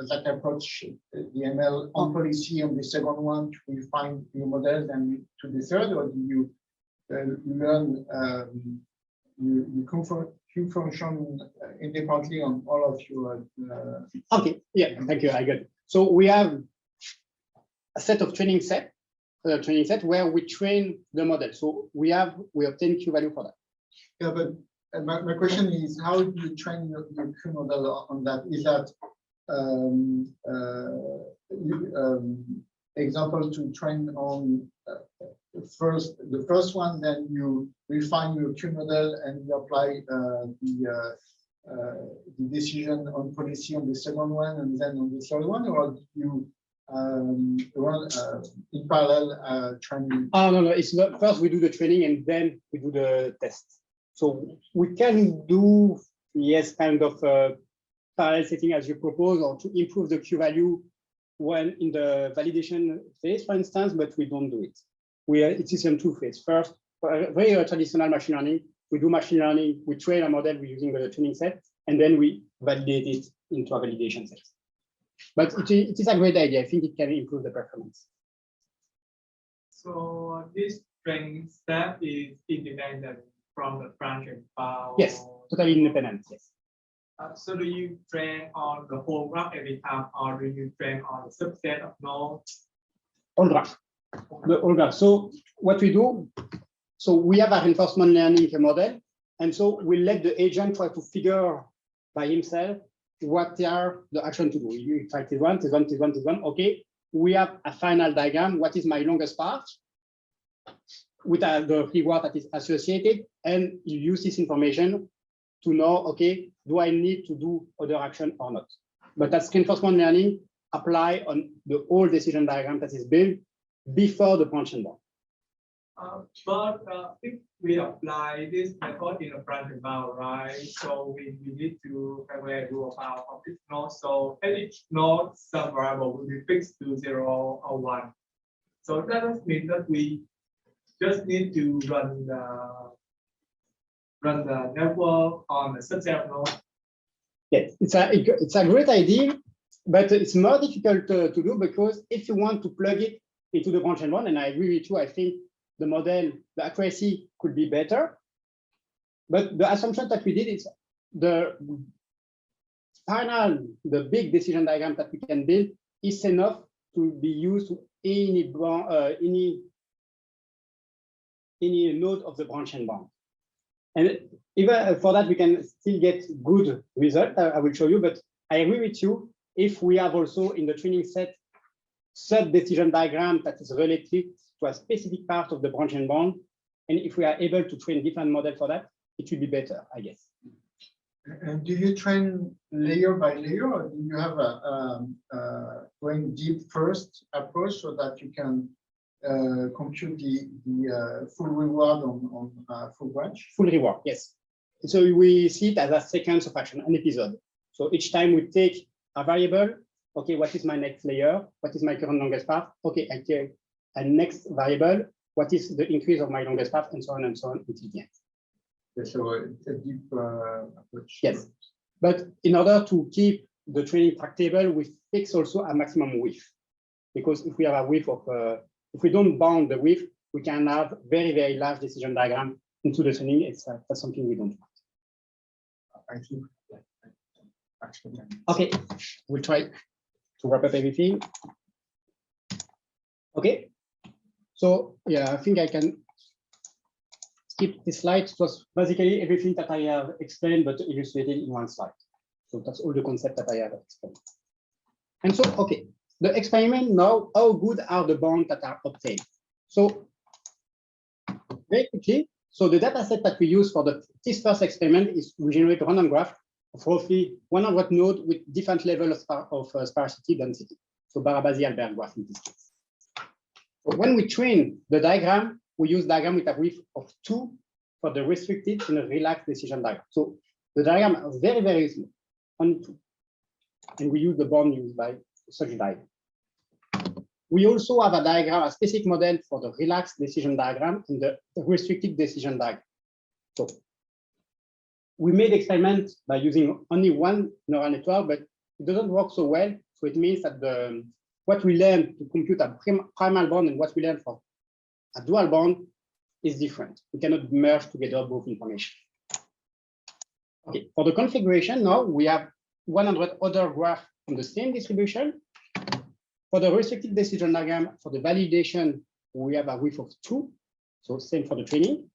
that approach, the ML on policy on the second one to refine your models and to the third, or do you learn you Q function independently on all of your okay, yeah, thank you, I got it. So we have a set of training set where we train the model. So we obtain Q value for that. Yeah, but my question is, how do you train your Q model on that? Is that example to train on the first one, then you refine your Q model and you apply the decision on policy on the second one and then on the third one, or do you run in parallel training? Oh, no, it's not. First we do the training and then we do the test. So we can do, yes, kind of parallel setting as you propose, or to improve the Q value when in the validation phase, for instance, but we don't do it. It is in two phases. First, for very traditional machine learning, we do machine learning, we train a model using the training set, and then we validate it into a validation set. But it is a great idea. I think it can improve the performance. So this training step is independent from the branch and bound. Yes, totally independent. Yes. So do you train on the whole graph every time, or do you train on a subset of nodes? All graph. The whole graph. So what we do, so we have a reinforcement learning model, and so we let the agent try to figure by himself what are the action to do. You try this one. Okay, we have a final diagram. What is my longest path with the reward that is associated, and you use this information to know, okay, do I need to do other action or not? But that's reinforcement learning apply on the whole decision diagram that is built before the branch and bound. But if we apply this method in a branch and bound, right? So we need to calculate rule about of each node. So at each node, some variable will be fixed to 0 or 1. So that means that we just need to run the network on a subset of nodes. Yes, it's a great idea, but it's more difficult to do, because if you want to plug it into the branch and bound, and I agree with you, I think the model, the accuracy could be better. But the assumption that we did is the big decision diagram that we can build is enough to be used to any node of the branch and bound. And even for that, we can still get good results. I will show you, but I agree with you. If we have also in the training set sub-decision diagram that is related to a specific part of the branch and bound, and if we are able to train different models for that, it will be better, I guess. And do you train layer by layer, or do you have a going deep first approach so that you can compute the full reward on full branch? Full reward, yes. So we see it as a sequence of action, an episode. So each time we take a variable, okay, what is my next layer? What is my current longest path? Okay, I take a next variable. What is the increase of my longest path, and so on until the end. So it's a deep approach. Yes, but in order to keep the training tractable, we fix also a maximum width, because if we have a width of, if we don't bound the width, we can have very, very large decision diagram into the training. It's that's something we don't want. I think. Actually, okay, we'll try to wrap up everything. Okay, so yeah, I think I can skip this slide. It was basically everything that I have explained, but illustrated in one slide. So that's all the concept that I have explained. And so, okay, the experiment now, how good are the bonds that are obtained? So very quickly, so the data set that we use for this first experiment is we generate a random graph of roughly 100 nodes with different levels of sparsity density. So Barabasi-Albert graph in this case. So when we train the diagram, we use diagram with a width of 2 for the restricted and a relaxed decision diagram. So the diagram is very, very small, only 2. And we use the bond used by such diagram. We also have a diagram, a specific model for the relaxed decision diagram and the restricted decision diagram. So we made experiment by using only one neural network, but it doesn't work so well. So it means that what we learn to compute a primal bond and what we learn for a dual bond is different. We cannot merge together both information. Okay, for the configuration now, we have 100 other graphs from the same distribution. For the restricted decision diagram, for the validation, we have a width of 2. So same for the training.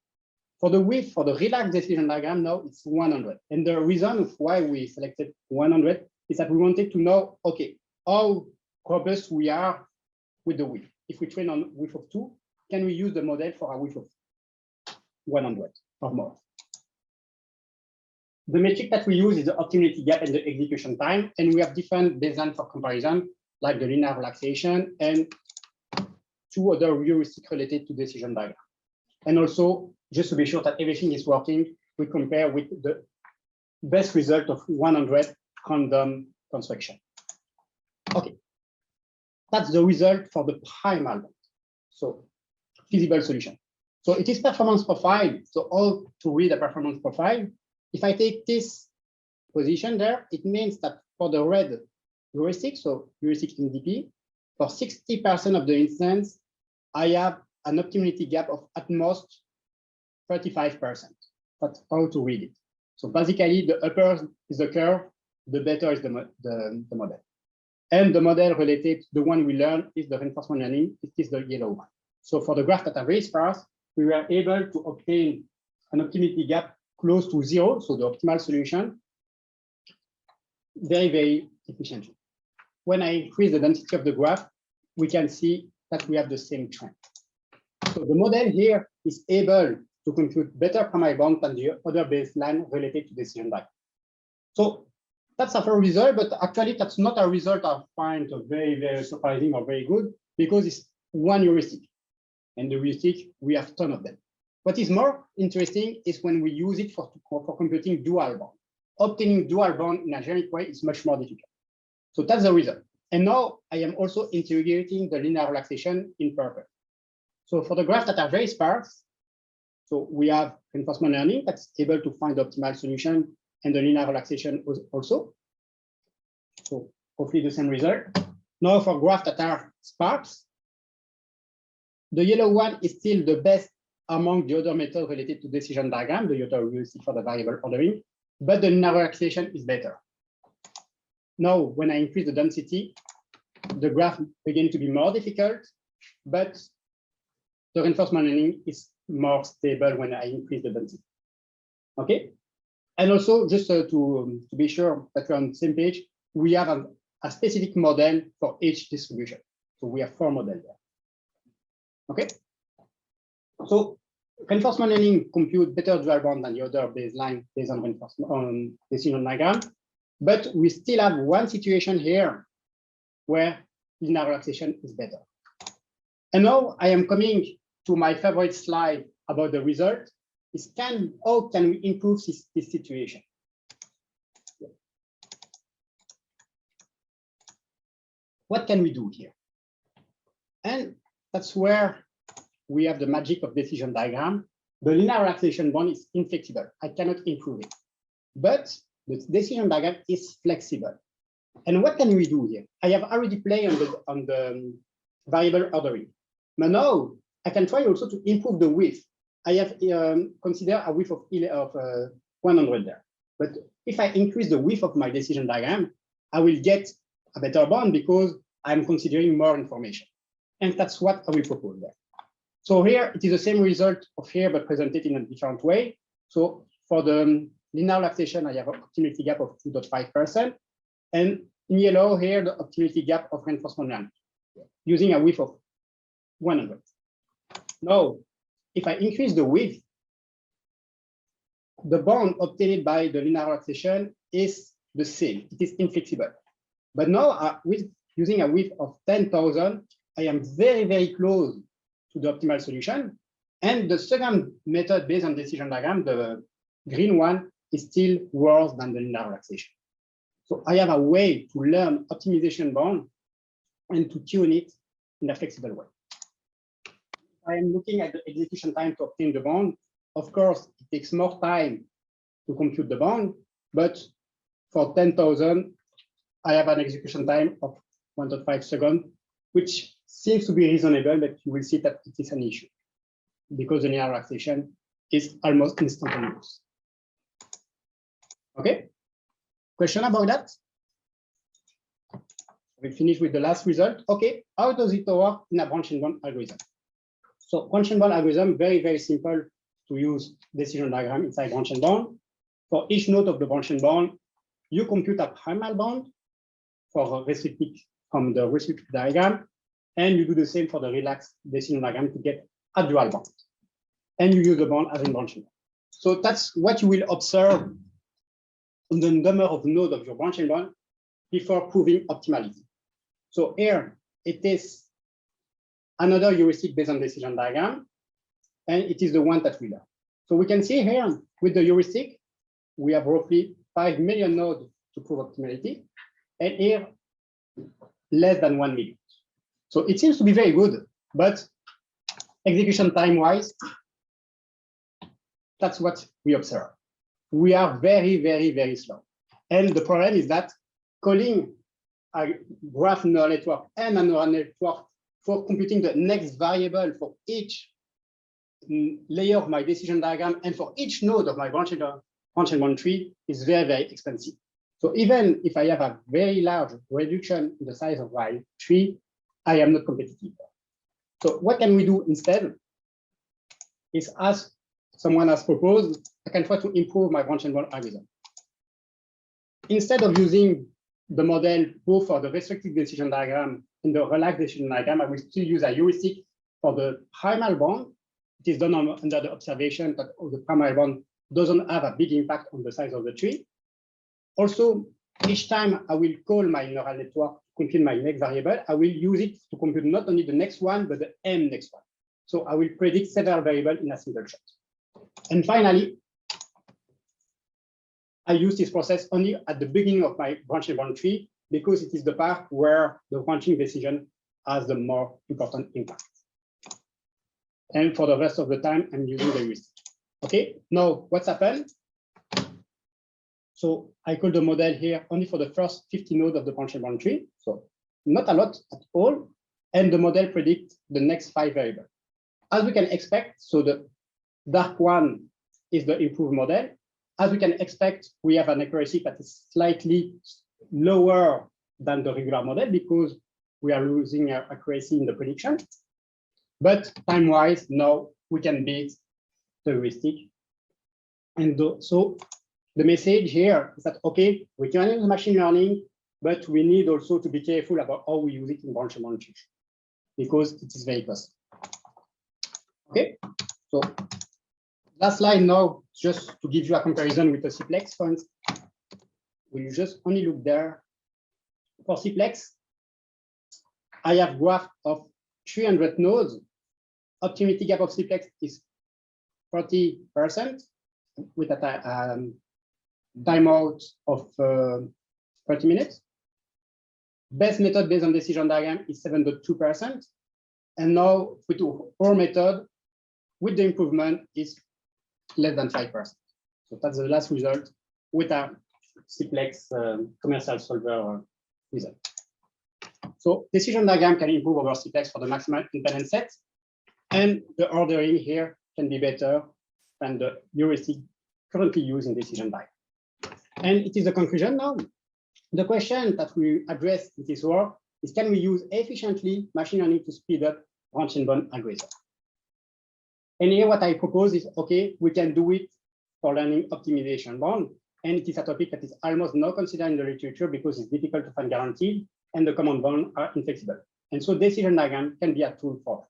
For the width, for the relaxed decision diagram, now it's 100. And the reason why we selected 100 is that we wanted to know, okay, how robust we are with the width. If we train on width of 2, can we use the model for a width of 100 or more? The metric that we use is the optimality gap and the execution time. And we have different baseline for comparison, like the linear relaxation and 2 other heuristics related to decision diagram. And also, just to be sure that everything is working, we compare with the best result of 100 random construction. Okay, that's the result for the primal bond. So feasible solution. So it is performance profile. So how to read a performance profile? If I take this position there, it means that for the red heuristic, so heuristic MDP, for 60% of the instance, I have an optimality gap of at most 35%. That's how to read it. So basically, the upper is the curve, the better is the model. And the model related, the one we learn is the reinforcement learning. It is the yellow one. So for the graph that are very sparse, we were able to obtain an optimality gap close to 0, so the optimal solution, very, very efficiently. When I increase the density of the graph, we can see that we have the same trend. So the model here is able to compute better primal bond than the other baseline related to decision diagram. So that's a fair result, but actually that's not a result I find very, very surprising or very good, because it's one heuristic. And the heuristic, we have a ton of them. What is more interesting is when we use it for computing dual bond. Obtaining dual bond in a generic way is much more difficult. So that's the result. And now I am also integrating the linear relaxation in purple. So for the graphs that are very sparse, so we have reinforcement learning that's able to find the optimal solution and the linear relaxation also. So hopefully the same result. Now for graphs that are sparse, the yellow one is still the best among the other methods related to decision diagram, the other heuristic for the variable ordering, but the linear relaxation is better. Now, when I increase the density, the graph begins to be more difficult, but the reinforcement learning is more stable when I increase the density. Okay? And also, just to be sure that we're on the same page, we have a specific model for each distribution. So we have 4 models there. Okay? So reinforcement learning compute better dual bond than the other baseline based on reinforcement on decision diagram, but we still have one situation here where linear relaxation is better. And now I am coming to my favorite slide about the result. Is how can we improve this situation? What can we do here? And that's where we have the magic of decision diagram. The linear relaxation bond is inflexible. I cannot improve it. But the decision diagram is flexible. And what can we do here? I have already played on the variable ordering. But now I can try also to improve the width. I have considered a width of 100 there. But if I increase the width of my decision diagram, I will get a better bond because I'm considering more information. And that's what I will propose there. So here it is the same result of here, but presented in a different way. So for the linear relaxation, I have an optimality gap of 2.5%. And in yellow here, the optimality gap of reinforcement learning using a width of 100. Now, if I increase the width, the bond obtained by the linear relaxation is the same. It is inflexible. But now, with using a width of 10,000, I am very, very close to the optimal solution. And the second method based on decision diagram, the green one, is still worse than the linear relaxation. So I have a way to learn optimization bond and to tune it in a flexible way. I am looking at the execution time to obtain the bond. Of course, it takes more time to compute the bond, but for 10,000, I have an execution time of 1.5 seconds, which seems to be reasonable, but you will see that it is an issue because the linear relaxation is almost instantaneous. Okay, question about that? We'll finish with the last result. Okay, how does it work in a branch-and-bound algorithm? So branch-and-bound algorithm, very, very simple to use decision diagram inside branch-and-bound. For each node of the branch-and-bound, you compute a primal bond for restricted from the restricted diagram, and you do the same for the relaxed decision diagram to get a dual bond. And you use the bond as in branch-and-bound. So that's what you will observe on the number of nodes of your branch-and-bound before proving optimality. So here it is another heuristic based on decision diagram, and it is the one that we learn. So we can see here with the heuristic, we have roughly 5 million nodes to prove optimality, and here less than 1 million. So it seems to be very good, but execution time-wise, that's what we observe. We are very, very, very slow. And the problem is that calling a graph neural network and a neural network for computing the next variable for each layer of my decision diagram and for each node of my branch-and-bound tree is very, very expensive. So even if I have a very large reduction in the size of my tree, I am not competitive. So what can we do instead? Is as someone has proposed, I can try to improve my branch-and-bound algorithm. Instead of using the model both for the restricted decision diagram and the relaxed decision diagram, I will still use a heuristic for the primal bond. It is done under the observation that the primal bond doesn't have a big impact on the size of the tree. Also, each time I will call my neural network to compute my next variable, I will use it to compute not only the next one, but the m next one. So I will predict several variables in a single shot. And finally, I use this process only at the beginning of my branch-and-bound tree because it is the part where the branching decision has the more important impact. And for the rest of the time, I'm using the heuristic. Okay, now what's happened? So I call the model here only for the first 50 nodes of the branch-and-bound tree. So not a lot at all. And the model predicts the next 5 variables. As we can expect, so the dark one is the improved model. As we can expect, we have an accuracy that is slightly lower than the regular model because we are losing accuracy in the prediction. But time-wise, now we can beat the heuristic. And so the message here is that, okay, we can use machine learning, but we need also to be careful about how we use it in branch-and-bound trees because it is very costly. Okay, so Last slide now, just to give you a comparison with the Cplex, for instance. Will you just only look there? For Cplex, I have graph of 300 nodes. Optimality gap of Cplex is 40% with a timeout of 30 minutes. Best method based on decision diagram is 7.2%. And now we do our method with the improvement is less than 5%. So that's the last result with a Cplex commercial solver result. So decision diagram can improve over Cplex for the maximum impedance set. And the ordering here can be better than the heuristic currently used in decision diagram. And it is the conclusion now. The question that we address in this work is, can we use efficiently machine learning to speed up branch-and-bound algorithm? And here what I propose is, okay, we can do it for learning optimization bound. And it is a topic that is almost not considered in the literature because it's difficult to find guaranteed and the command bound are inflexible. And so decision diagram can be a tool for that.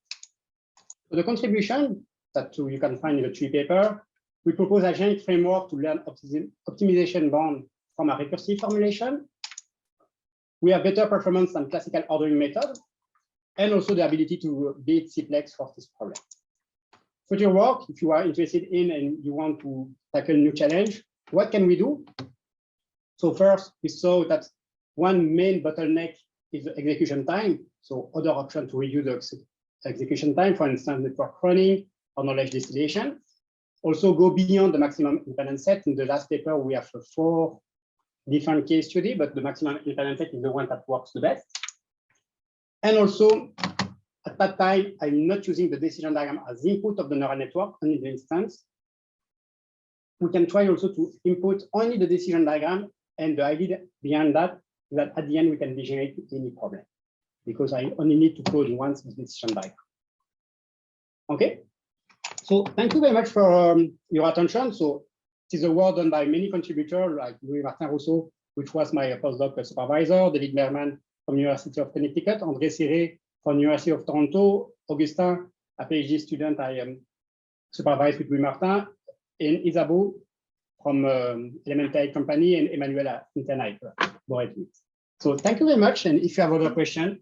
So the contribution that you can find in the 3 paper, we propose a generic framework to learn optimization bound from a recursive formulation. We have better performance than classical ordering method, and also the ability to beat Cplex for this problem. Future work, if you are interested in and you want to tackle new challenge, what can we do? So first, we saw that one main bottleneck is the execution time. So other options to reduce the execution time, for instance, network running or knowledge distillation. Also go beyond the maximum impedance set. In the last paper, we have 4 different case studies, but the maximum impedance set is the one that works the best. And also, at that time, I'm not using the decision diagram as input of the neural network, only the instance. We can try also to input only the decision diagram, and the idea behind that is that at the end we can generate any problem, because I only need to code once the decision diagram. Okay, so thank you very much for your attention. So it is a work done by many contributors like Louis Martin Rousseau, which was my postdoc supervisor, David Merman from University of Connecticut, André Serré from University of Toronto, Augustin, a PhD student I supervised with Louis Martin, and Isabeau from Elementary Company, and Emmanuel at Internet. So thank you very much. And if you have other questions,